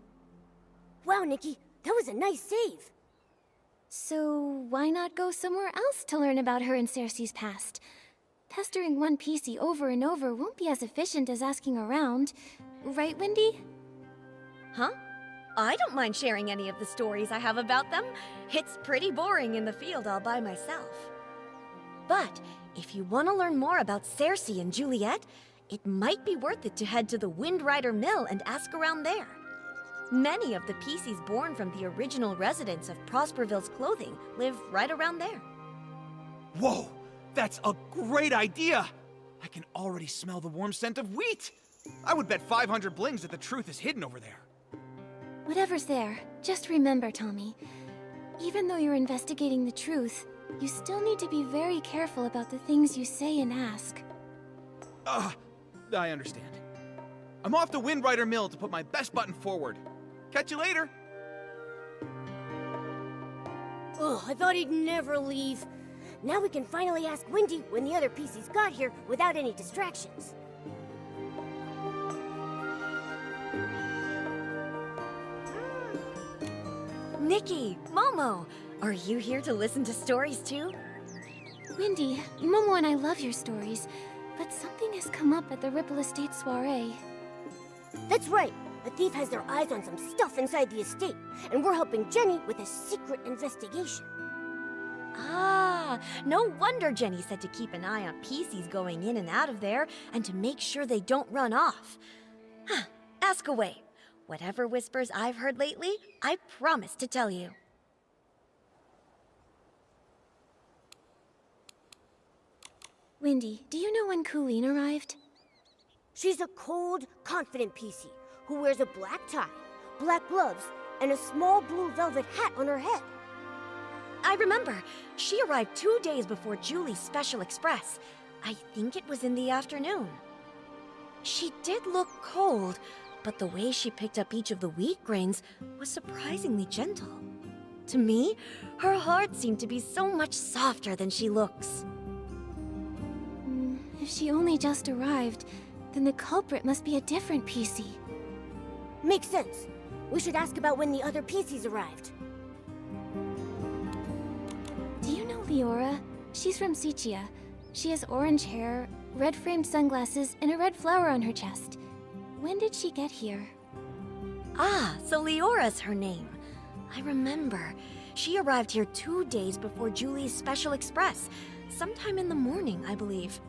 Wow, Nikki, that was a nice save. So why not go somewhere else to learn about her and Cersei's past? Pestering one PC over and over won't be as efficient as asking around. Right, Wendy? Huh? I don't mind sharing any of the stories I have about them. It's pretty boring in the field all by myself. But if you want to learn more about Cersei and Juliet, it might be worth it to head to the Windrider Mill and ask around there. Many of the PCs born from the original residents of Prosperville's clothing live right around there. Whoa! That's a great idea! I can already smell the warm scent of wheat! I would bet 500 blings that the truth is hidden over there. Whatever's there, just remember, Tommy. Even though you're investigating the truth, you still need to be very careful about the things you say and ask. I understand. I'm off to Windrider Mill to put my best button forward. Catch you later! Oh, I thought he'd never leave. Now we can finally ask Wendy when the other PCs got here without any distractions. Nikki, Momo, are you here to listen to stories too? Wendy, Momo and I love your stories, but something has come up at the Ripple Estate soiree. That's right. A thief has their eyes on some stuff inside the estate, and we're helping Jenny with a secret investigation. Ah, no wonder Jenny said to keep an eye on PCs going in and out of there, and to make sure they don't run off. Huh, ask away. Whatever whispers I've heard lately, I promise to tell you. Wendy, do you know when Colleen arrived? She's a cold, confident PC who wears a black tie, black gloves, and a small blue velvet hat on her head. I remember. She arrived 2 days before Julie's Special Express. I think it was in the afternoon. She did look cold, but the way she picked up each of the wheat grains was surprisingly gentle. To me, her heart seemed to be so much softer than she looks. If she only just arrived, then the culprit must be a different PC. Makes sense. We should ask about when the other PCs arrived. Do you know Leora? She's from Sichia. She has orange hair, red-framed sunglasses, and a red flower on her chest. When did she get here? Ah, so Leora's her name. I remember. She arrived here 2 days before Julie's Special Express, sometime in the morning, I believe.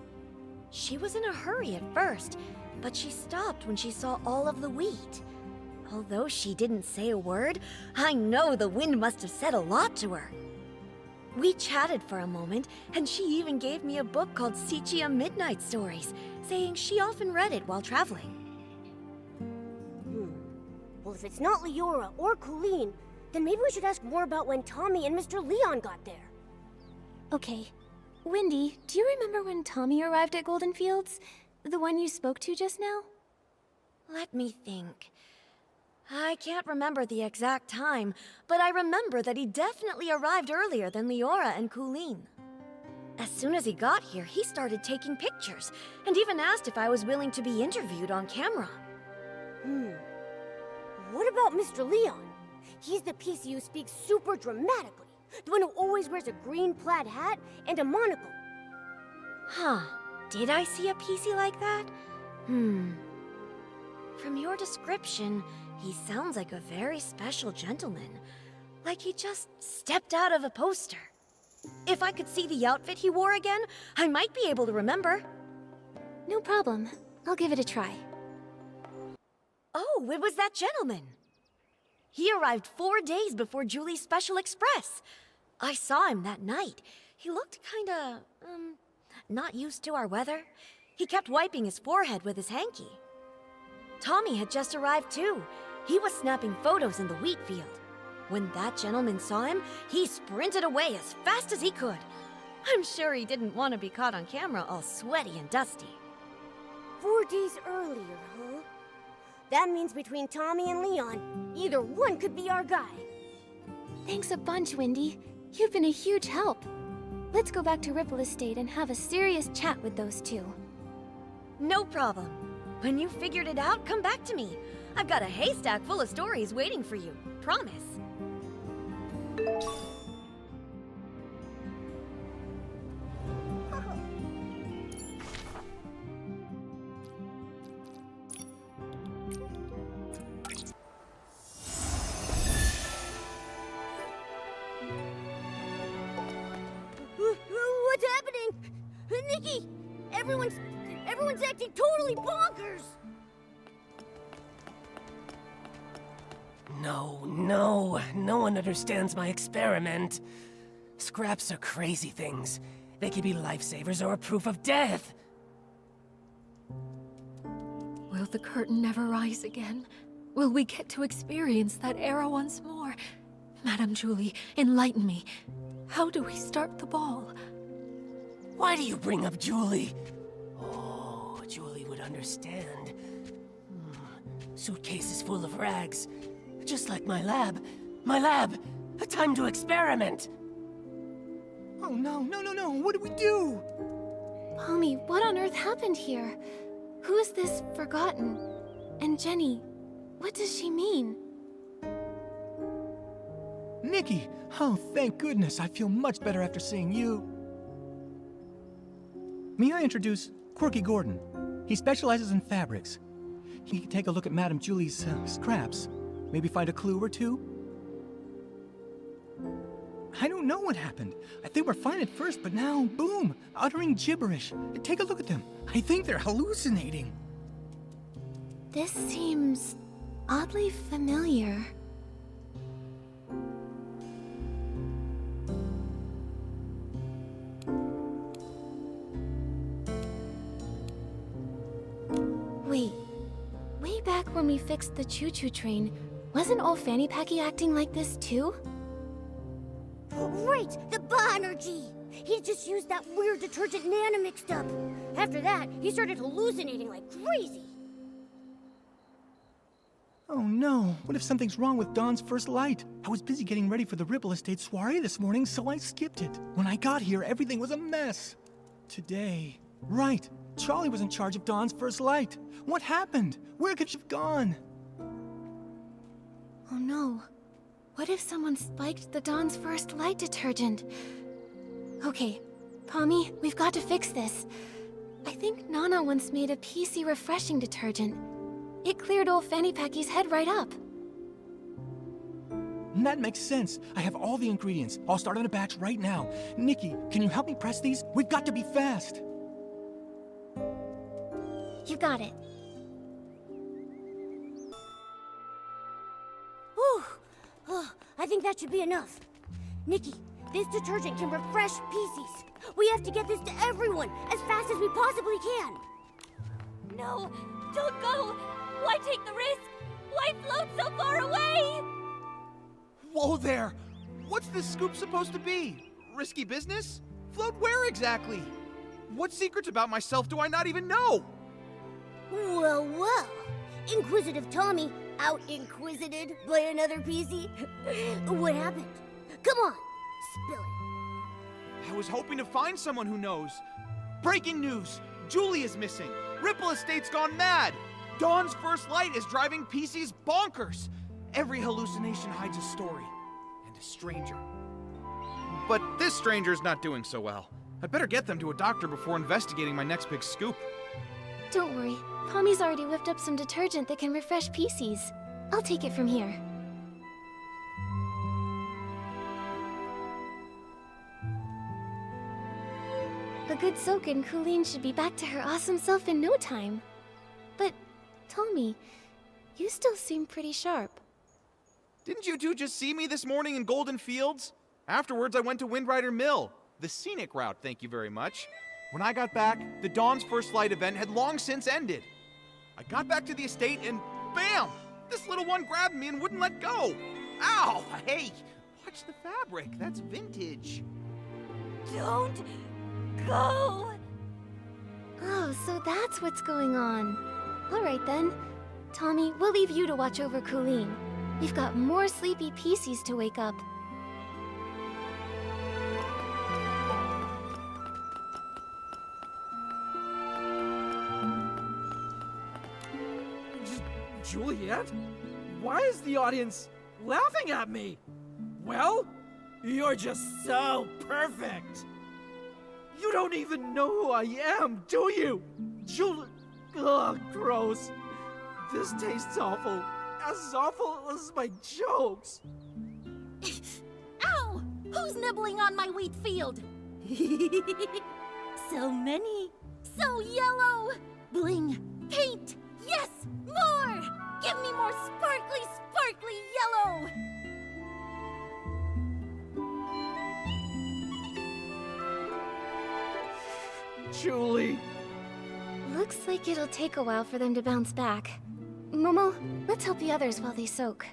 She was in a hurry at first, but she stopped when she saw all of the wheat. Although she didn't say a word, I know the wind must have said a lot to her. We chatted for a moment, and she even gave me a book called Sichia Midnight Stories, saying she often read it while traveling. Well, if it's not Leora or Colleen, then maybe we should ask more about when Tommy and Mr. Leon got there. Okay. Wendy, do you remember when Tommy arrived at Golden Fields? The one you spoke to just now? Let me think. I can't remember the exact time, but I remember that he definitely arrived earlier than Leora and Colleen. As soon as he got here, he started taking pictures, and even asked if I was willing to be interviewed on camera. What about Mr. Leon? He's the PC who speaks super dramatically. The one who always wears a green plaid hat and a monocle. Huh. Did I see a PC like that? From your description, he sounds like a very special gentleman. Like he just stepped out of a poster. If I could see the outfit he wore again, I might be able to remember. No problem. I'll give it a try. Oh, it was that gentleman. He arrived 4 days before Julie's Special Express. I saw him that night. He looked kinda, not used to our weather. He kept wiping his forehead with his hanky. Tommy had just arrived too. He was snapping photos in the wheat field. When that gentleman saw him, he sprinted away as fast as he could. I'm sure he didn't want to be caught on camera all sweaty and dusty. 4 days earlier, huh? That means between Tommy and Leon, either one could be our guy. Thanks a bunch, Wendy. You've been a huge help. Let's go back to Ripple Estate and have a serious chat with those two. No problem. When you figured it out, come back to me. I've got a haystack full of stories waiting for you. Promise. What's happening? Nikki! Everyone's acting totally bonkers! No one understands my experiment. Scraps are crazy things. They could be lifesavers or a proof of death. Will the curtain never rise again? Will we get to experience that era once more? Madame Julie, enlighten me. How do we start the ball? Why do you bring up Julie? Oh, Julie would understand. Suitcases full of rags. Just like my lab. My lab! A time to experiment! Oh no, what do we do? Pommy, what on earth happened here? Who is this forgotten? And Jenny, what does she mean? Nikki! Oh, thank goodness, I feel much better after seeing you. May I introduce Quirky Gordon? He specializes in fabrics. He can take a look at Madame Julie's scraps. Maybe find a clue or two? I don't know what happened. I think we're fine at first, but now, boom, uttering gibberish. Take a look at them. I think they're hallucinating. This seems oddly familiar. Wait, way back when we fixed the choo-choo train, wasn't old Fanny Packy acting like this too? Right, the Ba-Energy! He just used that weird detergent Nana mixed up. After that, he started hallucinating like crazy. Oh no, what if something's wrong with Dawn's first light? I was busy getting ready for the Ripple Estate soiree this morning, so I skipped it. When I got here, everything was a mess. Today, right, Charlie was in charge of Dawn's first light. What happened? Where could she have gone? Oh no. What if someone spiked the Dawn's first light detergent? Okay, Pommy, we've got to fix this. I think Nana once made a PC refreshing detergent. It cleared old Fanny Packy's head right up. That makes sense. I have all the ingredients. I'll start on a batch right now. Nikki, can you help me press these? We've got to be fast. You got it. Whew. Oh, I think that should be enough. Nikki, this detergent can refresh PCs. We have to get this to everyone as fast as we possibly can. No, don't go! Why take the risk? Why float so far away? Whoa there! What's this scoop supposed to be? Risky business? Float where exactly? What secrets about myself do I not even know? Well, Inquisitive Tommy out-inquisited by another PC? What happened? Come on, spill it. I was hoping to find someone who knows. Breaking news! Julie is missing! Ripple Estate's gone mad! Dawn's first light is driving PCs bonkers! Every hallucination hides a story. And a stranger. But this stranger's not doing so well. I'd better get them to a doctor before investigating my next big scoop. Don't worry. Pommy's already whipped up some detergent that can refresh PCs. I'll take it from here. A good soak and Colleen should be back to her awesome self in no time. But, Tommy, you still seem pretty sharp. Didn't you two just see me this morning in Golden Fields? Afterwards, I went to Windrider Mill. The scenic route, thank you very much. When I got back, the Dawn's First Light event had long since ended. I got back to the estate and bam! This little one grabbed me and wouldn't let go. Ow! Hey, watch the fabric. That's vintage. Don't go! Oh, so that's what's going on. All right then. Tommy, we'll leave you to watch over Colleen. We've got more sleepy PCs to wake up. Juliet? Why is the audience laughing at me? Well, you're just so perfect. You don't even know who I am, do you? Ugh, gross. This tastes awful. As awful as my jokes. Ow! Who's nibbling on my wheat field? So many. So yellow. Bling. Paint. Yes! More! Give me more sparkly, sparkly yellow! Julie. Looks like it'll take a while for them to bounce back. Momo, let's help the others while they soak.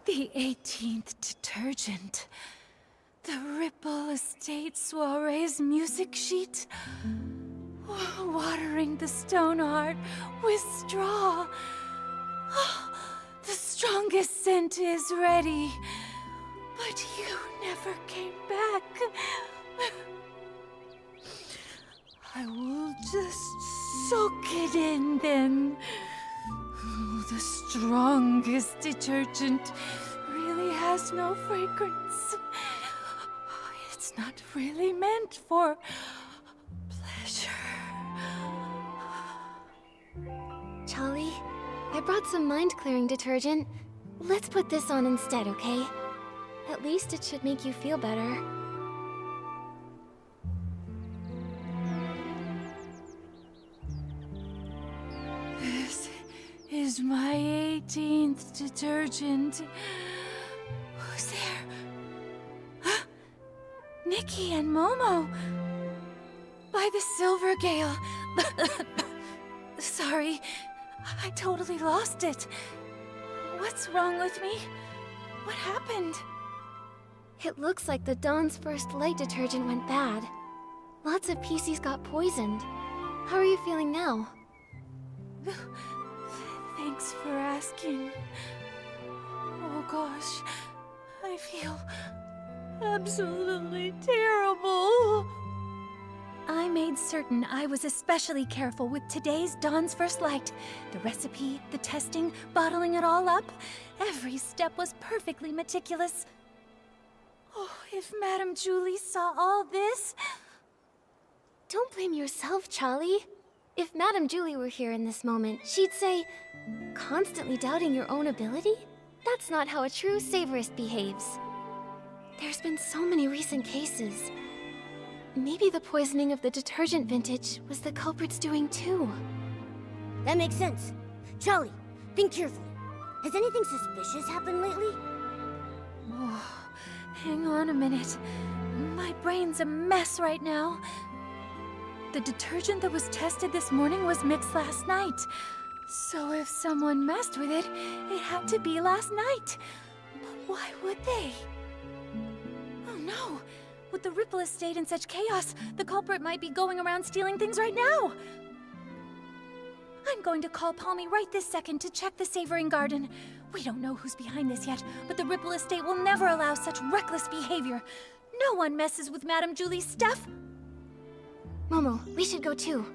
The 18th detergent. The Ripple Estate Soiree's music sheet. Watering the stone heart with straw. The strongest scent is ready. But you never came back. I will just soak it in then. The strongest detergent really has no fragrance. It's not really meant for pleasure. Charlie, I brought some mind-clearing detergent. Let's put this on instead, okay? At least it should make you feel better. This is my 18th detergent. Who's there? Huh? Nikki and Momo. By the Silver Gale. Sorry, I totally lost it. What's wrong with me? What happened? It looks like the Dawn's First Light detergent went bad. Lots of PCs got poisoned. How are you feeling now? Thanks for asking. Oh gosh, I feel absolutely terrible. I made certain I was especially careful with today's Dawn's First Light. The recipe, the testing, bottling it all up. Every step was perfectly meticulous. Oh, if Madame Julie saw all this... Don't blame yourself, Charlie. If Madame Julie were here in this moment, she'd say, constantly doubting your own ability? That's not how a true savorist behaves. There's been so many recent cases. Maybe the poisoning of the detergent vintage was the culprit's doing too. That makes sense. Charlie, think carefully. Has anything suspicious happened lately? Oh, hang on a minute. My brain's a mess right now. The detergent that was tested this morning was mixed last night. So if someone messed with it, it had to be last night. But why would they? Oh no! With the Ripple Estate in such chaos, the culprit might be going around stealing things right now! I'm going to call Palmy right this second to check the Savoring Garden. We don't know who's behind this yet, but the Ripple Estate will never allow such reckless behavior. No one messes with Madame Julie's stuff. Momo, we should go too.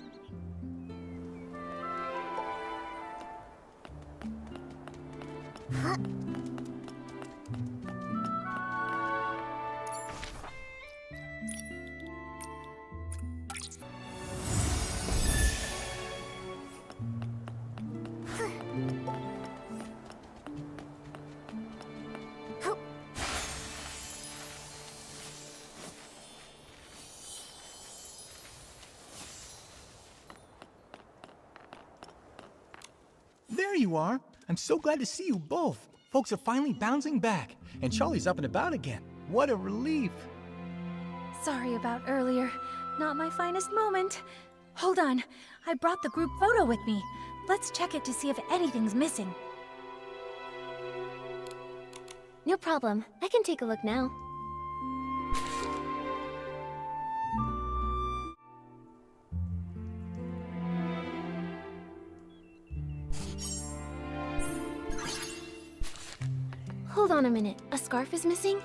Huh? There you are. I'm so glad to see you both. Folks are finally bouncing back, and Charlie's up and about again. What a relief. Sorry about earlier. Not my finest moment. Hold on. I brought the group photo with me. Let's check it to see if anything's missing. No problem. I can take a look now. Hold on a minute. A scarf is missing?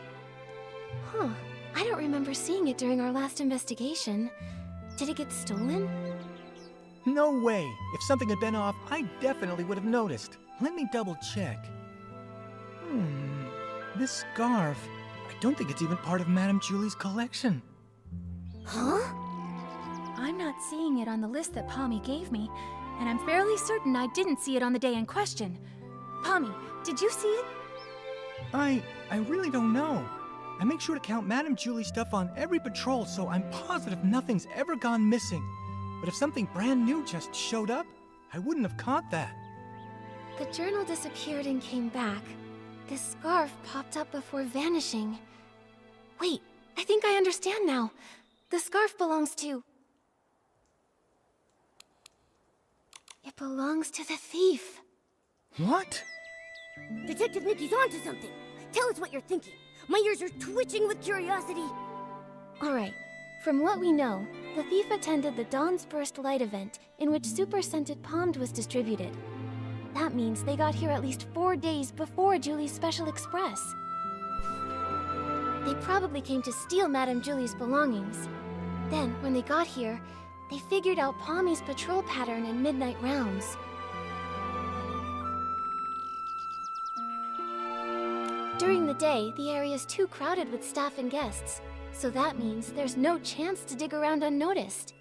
Huh. I don't remember seeing it during our last investigation. Did it get stolen? No way. If something had been off, I definitely would have noticed. Let me double check. This scarf. I don't think it's even part of Madame Julie's collection. Huh? I'm not seeing it on the list that Palmy gave me, and I'm fairly certain I didn't see it on the day in question. Palmy, did you see it? I really don't know. I make sure to count Madame Julie's stuff on every patrol, so I'm positive nothing's ever gone missing. But if something brand new just showed up, I wouldn't have caught that. The journal disappeared and came back. This scarf popped up before vanishing. Wait, I think I understand now. The scarf belongs to... It belongs to the thief. What? Detective Nikki's onto something. Tell us what you're thinking. My ears are twitching with curiosity. All right. From what we know, the thief attended the Dawn's First Light event in which Super Scented Pommed was distributed. That means they got here at least 4 days before Julie's Special Express. They probably came to steal Madame Julie's belongings. Then, when they got here, they figured out Palmy's patrol pattern and midnight rounds. During the day, the area's too crowded with staff and guests, so that means there's no chance to dig around unnoticed.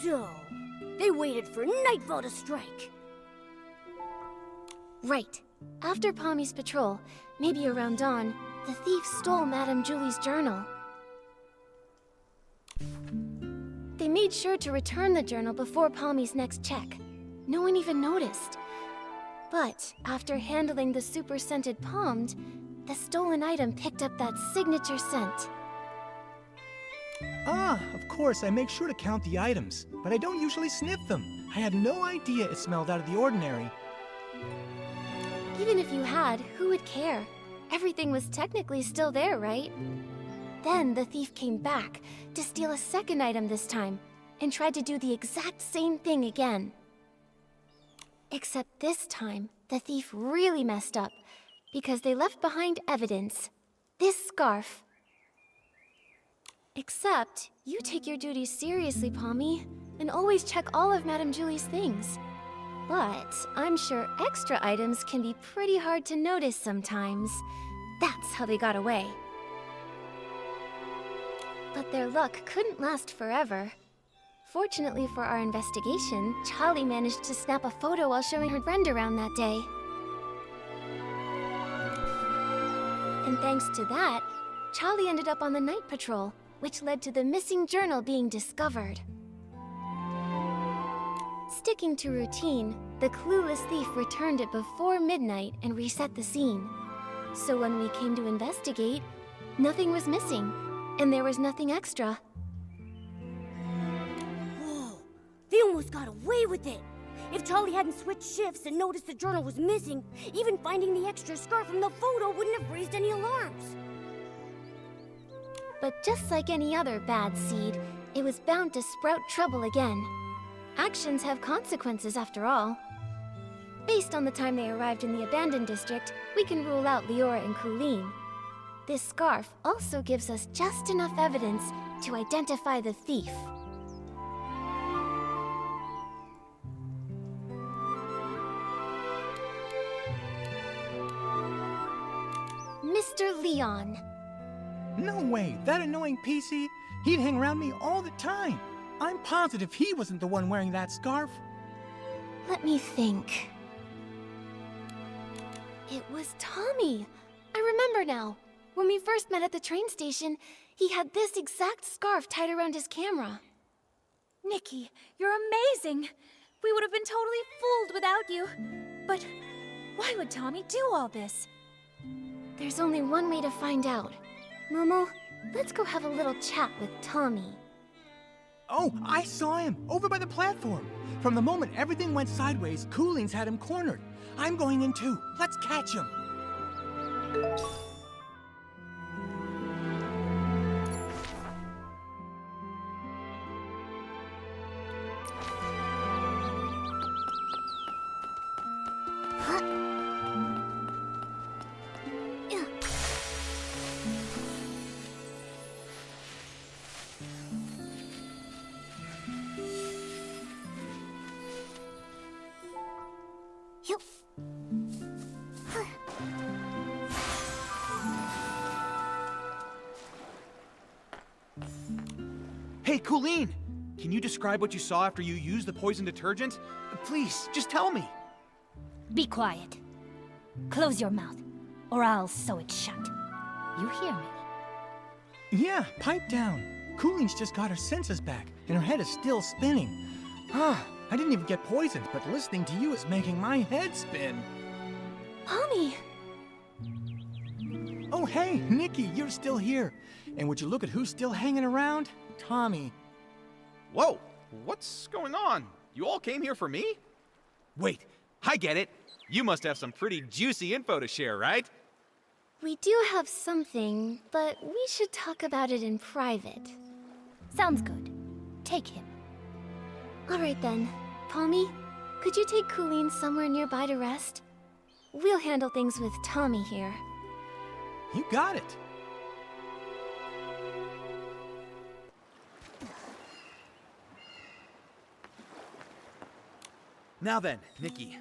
So, they waited for nightfall to strike. Right. After Palmy's patrol, maybe around dawn, the thief stole Madame Julie's journal. They made sure to return the journal before Palmy's next check. No one even noticed. But after handling the super scented pommed, the stolen item picked up that signature scent. Ah, of course, I make sure to count the items, but I don't usually sniff them. I had no idea it smelled out of the ordinary. Even if you had, who would care? Everything was technically still there, right? Then the thief came back to steal a second item this time, and tried to do the exact same thing again. Except this time, the thief really messed up, because they left behind evidence. This scarf. Except, you take your duties seriously, Palmy, and always check all of Madame Julie's things. But I'm sure extra items can be pretty hard to notice sometimes. That's how they got away. But their luck couldn't last forever. Fortunately for our investigation, Charlie managed to snap a photo while showing her friend around that day. And thanks to that, Charlie ended up on the night patrol, which led to the missing journal being discovered. Sticking to routine, the clueless thief returned it before midnight and reset the scene. So when we came to investigate, nothing was missing, and there was nothing extra. Whoa, they almost got away with it. If Charlie hadn't switched shifts and noticed the journal was missing, even finding the extra scarf from the photo wouldn't have raised any alarms. But just like any other bad seed, it was bound to sprout trouble again. Actions have consequences after all. Based on the time they arrived in the abandoned district, we can rule out Leora and Colleen. This scarf also gives us just enough evidence to identify the thief. Mr. Leon. No way, that annoying PC? He'd hang around me all the time. I'm positive he wasn't the one wearing that scarf. Let me think. It was Tommy. I remember now. When we first met at the train station, he had this exact scarf tied around his camera. Nikki, you're amazing! We would have been totally fooled without you. But why would Tommy do all this? There's only one way to find out. Momo, let's go have a little chat with Tommy. Oh, I saw him, over by the platform. From the moment everything went sideways, Cooleen's had him cornered. I'm going in too. Let's catch him. Hey, Colleen! Can you describe what you saw after you used the poison detergent? Please, just tell me. Be quiet. Close your mouth, or I'll sew it shut. You hear me? Yeah, pipe down. Cooleen's just got her senses back, and her head is still spinning. Ah, I didn't even get poisoned, but listening to you is making my head spin. Tommy! Oh, hey, Nikki, you're still here. And would you look at who's still hanging around? Tommy. Whoa! What's going on? You all came here for me? Wait, I get it. You must have some pretty juicy info to share, right? We do have something, but we should talk about it in private. Sounds good. Take him. All right then. Palmy, could you take Colleen somewhere nearby to rest? We'll handle things with Tommy here. You got it. Now then, Nikki.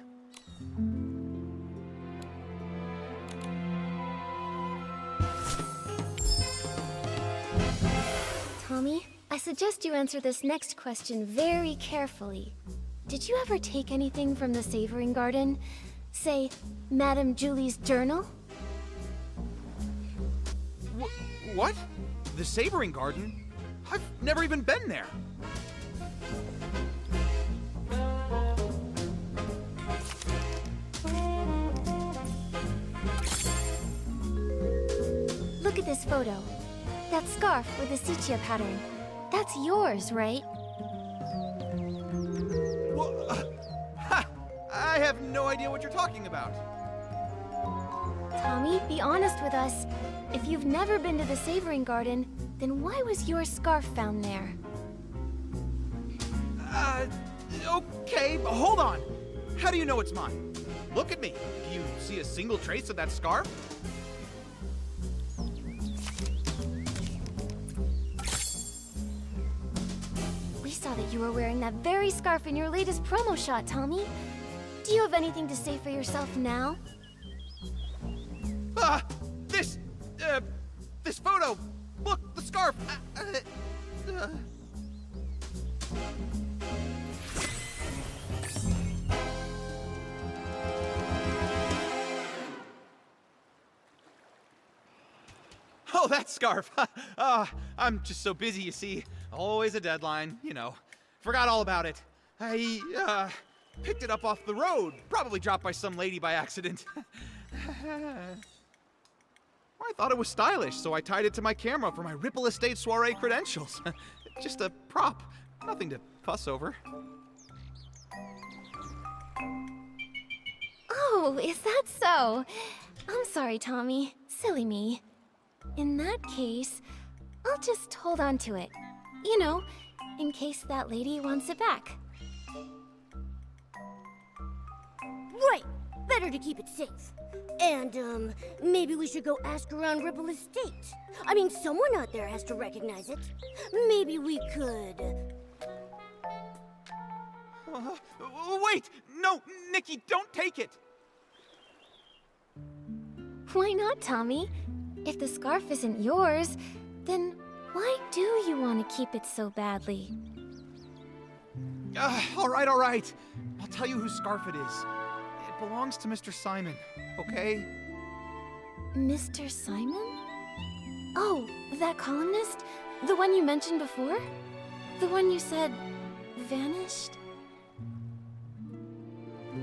Tommy, I suggest you answer this next question very carefully. Did you ever take anything from the Savoring Garden? Say, Madame Julie's journal? What? The Savoring Garden? I've never even been there. Look at this photo. That scarf with the sepia pattern. That's yours, right? Ha! I have no idea what you're talking about. Tommy, be honest with us. If you've never been to the Savoring Garden, then why was your scarf found there? Okay, but hold on. How do you know it's mine? Look at me. Do you see a single trace of that scarf? We saw that you were wearing that very scarf in your latest promo shot, Tommy. Do you have anything to say for yourself now? This photo! Look, the scarf! Oh, that scarf! I'm just so busy, you see. Always a deadline, you know. Forgot all about it. I picked it up off the road. Probably dropped by some lady by accident. I thought it was stylish, so I tied it to my camera for my Ripple Estate soiree credentials. Just a prop. Nothing to fuss over. Oh, is that so? I'm sorry, Tommy. Silly me. In that case, I'll just hold on to it. You know, in case that lady wants it back. Right! Better to keep it safe. And, maybe we should go ask around Ripple Estate. I mean, someone out there has to recognize it. Maybe we could... Wait! No, Nikki, don't take it! Why not, Tommy? If the scarf isn't yours, then why do you want to keep it so badly? All right. I'll tell you whose scarf it is. It belongs to Mr. Simon, okay? Mr. Simon? Oh, that columnist? The one you mentioned before? The one you said vanished?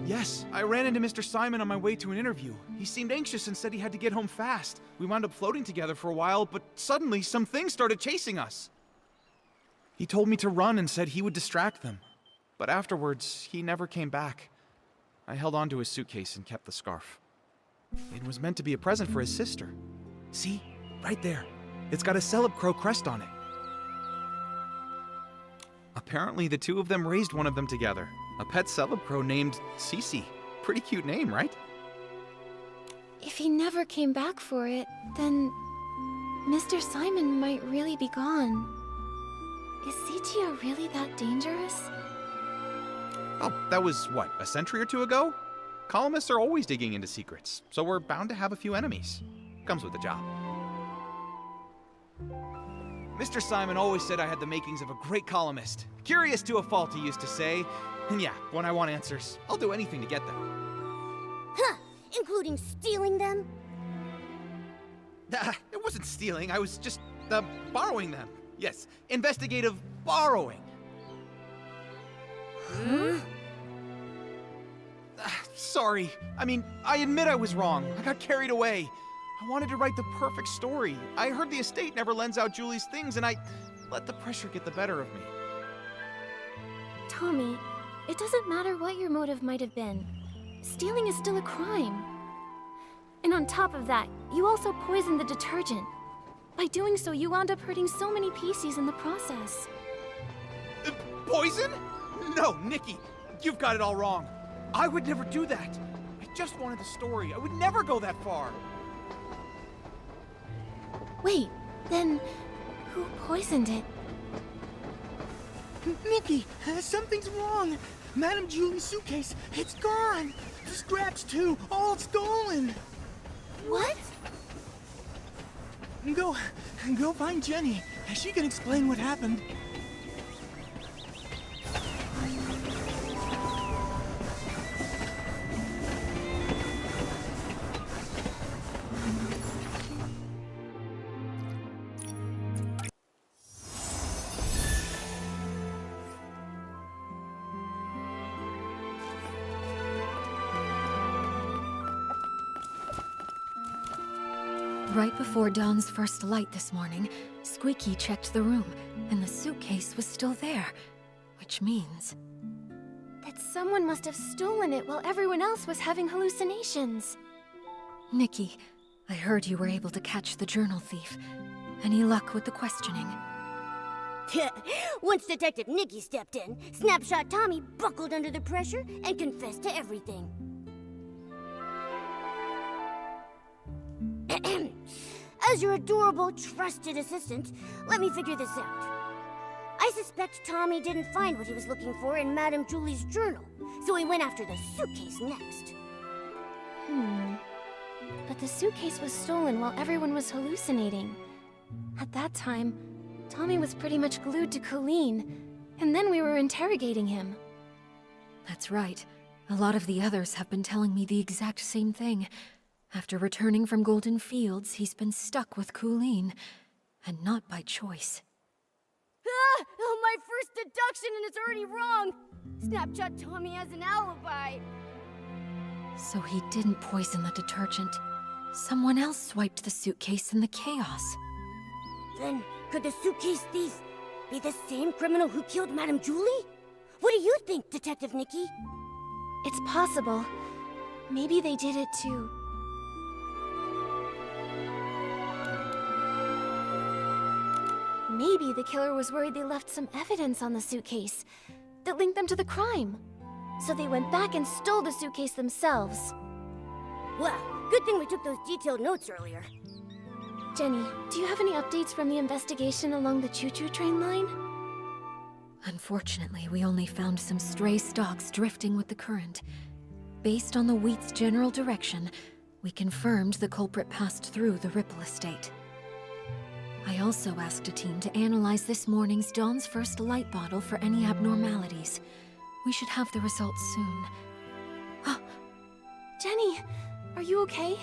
Yes, I ran into Mr. Simon on my way to an interview. He seemed anxious and said he had to get home fast. We wound up floating together for a while, but suddenly some things started chasing us. He told me to run and said he would distract them. But afterwards, he never came back. I held onto his suitcase and kept the scarf. It was meant to be a present for his sister. See? Right there. It's got a Celeb Crow crest on it. Apparently, the two of them raised one of them together. A pet Celeb Crow named Cece. Pretty cute name, right? If he never came back for it, then Mr. Simon might really be gone. Is Sitia really that dangerous? Oh, that was, what, a century or two ago? Columnists are always digging into secrets, so we're bound to have a few enemies. Comes with the job. Mr. Simon always said I had the makings of a great columnist. Curious to a fault, he used to say. And yeah, when I want answers, I'll do anything to get them. Huh! Including stealing them? It wasn't stealing, I was just, borrowing them. Yes, investigative borrowing. Huh? Sorry. I mean, I admit I was wrong. I got carried away. I wanted to write the perfect story. I heard the estate never lends out Julie's things, and I let the pressure get the better of me. Tommy, it doesn't matter what your motive might have been. Stealing is still a crime. And on top of that, you also poisoned the detergent. By doing so, you wound up hurting so many PCs in the process. Poison? No, Nikki, you've got it all wrong. I would never do that. I just wanted the story. I would never go that far. Wait, then who poisoned it? Nikki, something's wrong. Madame Julie's suitcase, it's gone. The scraps too, all stolen. What? Go find Jenny. She can explain what happened. Right before Dawn's first light this morning, Squeaky checked the room, and the suitcase was still there. Which means... that someone must have stolen it while everyone else was having hallucinations. Nikki, I heard you were able to catch the journal thief. Any luck with the questioning? Once Detective Nikki stepped in, Snapshot Tommy buckled under the pressure and confessed to everything. As your adorable, trusted assistant, let me figure this out. I suspect Tommy didn't find what he was looking for in Madame Julie's journal, so he went after the suitcase next. But the suitcase was stolen while everyone was hallucinating. At that time, Tommy was pretty much glued to Colleen, and then we were interrogating him. That's right. A lot of the others have been telling me the exact same thing. After returning from Golden Fields, he's been stuck with Colleen, and not by choice. Ah! Oh, my first deduction and it's already wrong! Snapshot Tommy has an alibi! So he didn't poison the detergent. Someone else swiped the suitcase in the chaos. Then, could the suitcase thief be the same criminal who killed Madame Julie? What do you think, Detective Nikki? It's possible. Maybe they did it too. Maybe the killer was worried they left some evidence on the suitcase that linked them to the crime. So they went back and stole the suitcase themselves. Wow, good thing we took those detailed notes earlier. Jenny, do you have any updates from the investigation along the choo-choo train line? Unfortunately, we only found some stray stalks drifting with the current. Based on the wheat's general direction, we confirmed the culprit passed through the Ripple estate. I also asked a team to analyze this morning's Dawn's First light bottle for any abnormalities. We should have the results soon. Jenny, are you okay?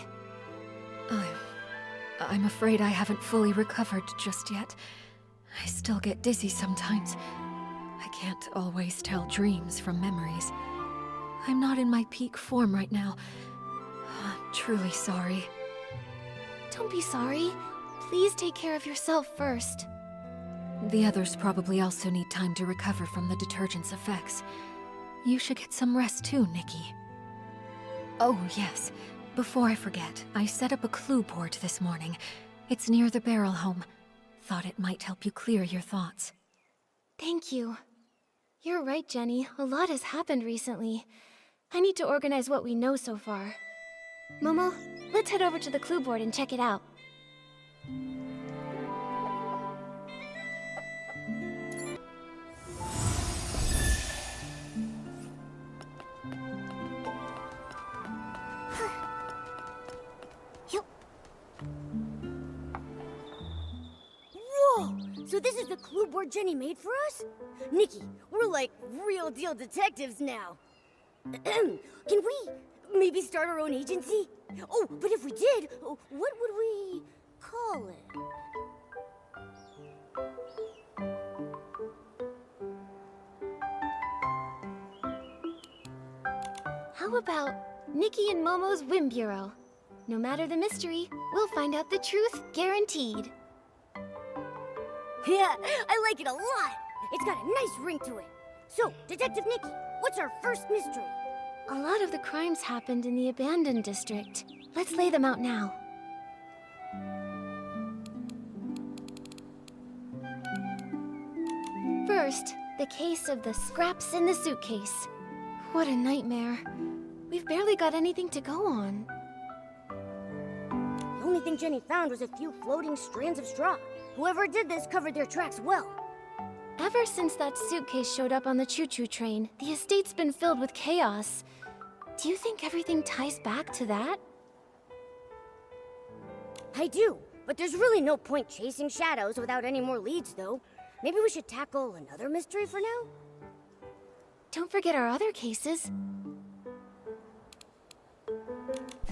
I'm afraid I haven't fully recovered just yet. I still get dizzy sometimes. I can't always tell dreams from memories. I'm not in my peak form right now. I'm truly sorry. Don't be sorry. Please take care of yourself first. The others probably also need time to recover from the detergent's effects. You should get some rest too, Nikki. Oh, yes. Before I forget, I set up a clue board this morning. It's near the barrel home. Thought it might help you clear your thoughts. Thank you. You're right, Jenny. A lot has happened recently. I need to organize what we know so far. Momo, let's head over to the clue board and check it out. Whoa! So this is the clue board Jenny made for us? Nikki, we're like real deal detectives now. Can we maybe start our own agency? Oh, but if we did, what would we call it? How about Nikki and Momo's Whim Bureau? No matter the mystery, we'll find out the truth, guaranteed. Yeah, I like it a lot. It's got a nice ring to it. So, Detective Nikki, what's our first mystery? A lot of the crimes happened in the abandoned district. Let's lay them out now. First, the case of the scraps in the suitcase. What a nightmare. We've barely got anything to go on. The only thing Jenny found was a few floating strands of straw. Whoever did this covered their tracks well. Ever since that suitcase showed up on the choo-choo train, the estate's been filled with chaos. Do you think everything ties back to that? I do, but there's really no point chasing shadows without any more leads, though. Maybe we should tackle another mystery for now? Don't forget our other cases.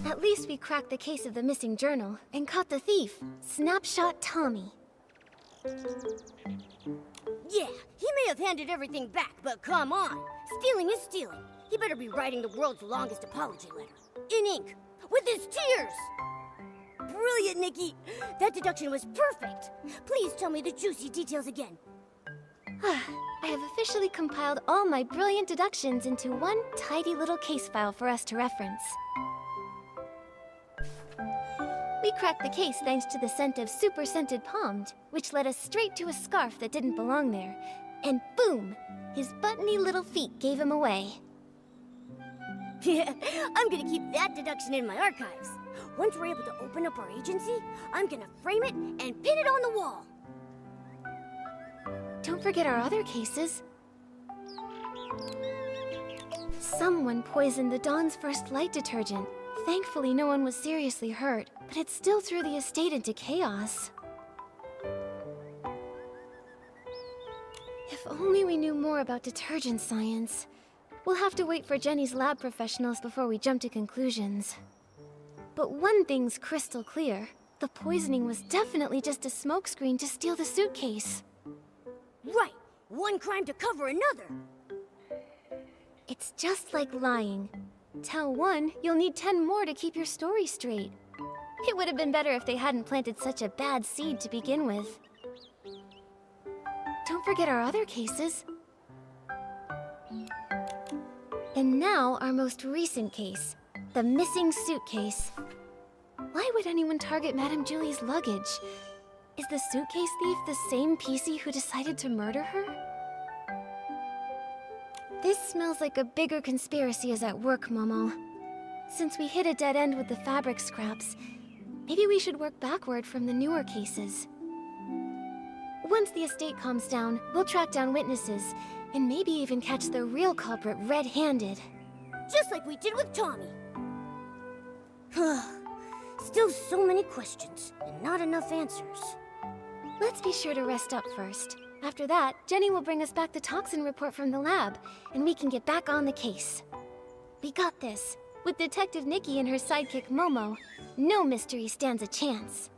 At least we cracked the case of the missing journal and caught the thief, Snapshot Tommy. Yeah, he may have handed everything back, but come on. Stealing is stealing. He better be writing the world's longest apology letter. In ink. With his tears! Brilliant, Nikki! That deduction was perfect. Please tell me the juicy details again. I have officially compiled all my brilliant deductions into one tidy little case file for us to reference. We cracked the case thanks to the scent of super scented Pommed, which led us straight to a scarf that didn't belong there. And boom! His buttony little feet gave him away. Yeah, I'm gonna keep that deduction in my archives. Once we're able to open up our agency, I'm gonna frame it and pin it on the wall. Don't forget our other cases. Someone poisoned the Dawn's First light detergent. Thankfully, no one was seriously hurt, but it still threw the estate into chaos. If only we knew more about detergent science. We'll have to wait for Jenny's lab professionals before we jump to conclusions. But one thing's crystal clear. The poisoning was definitely just a smokescreen to steal the suitcase. Right! One crime to cover another! It's just like lying. Tell one, you'll need 10 more to keep your story straight. It would have been better if they hadn't planted such a bad seed to begin with. Don't forget our other cases. And now, our most recent case. The missing suitcase. Why would anyone target Madame Julie's luggage? Is the suitcase thief the same PC who decided to murder her? This smells like a bigger conspiracy is at work, Momo. Since we hit a dead end with the fabric scraps, maybe we should work backward from the newer cases. Once the estate calms down, we'll track down witnesses, and maybe even catch the real culprit red-handed. Just like we did with Tommy. Still so many questions, and not enough answers. Let's be sure to rest up first. After that, Jenny will bring us back the toxin report from the lab, and we can get back on the case. We got this. With Detective Nikki and her sidekick Momo, no mystery stands a chance.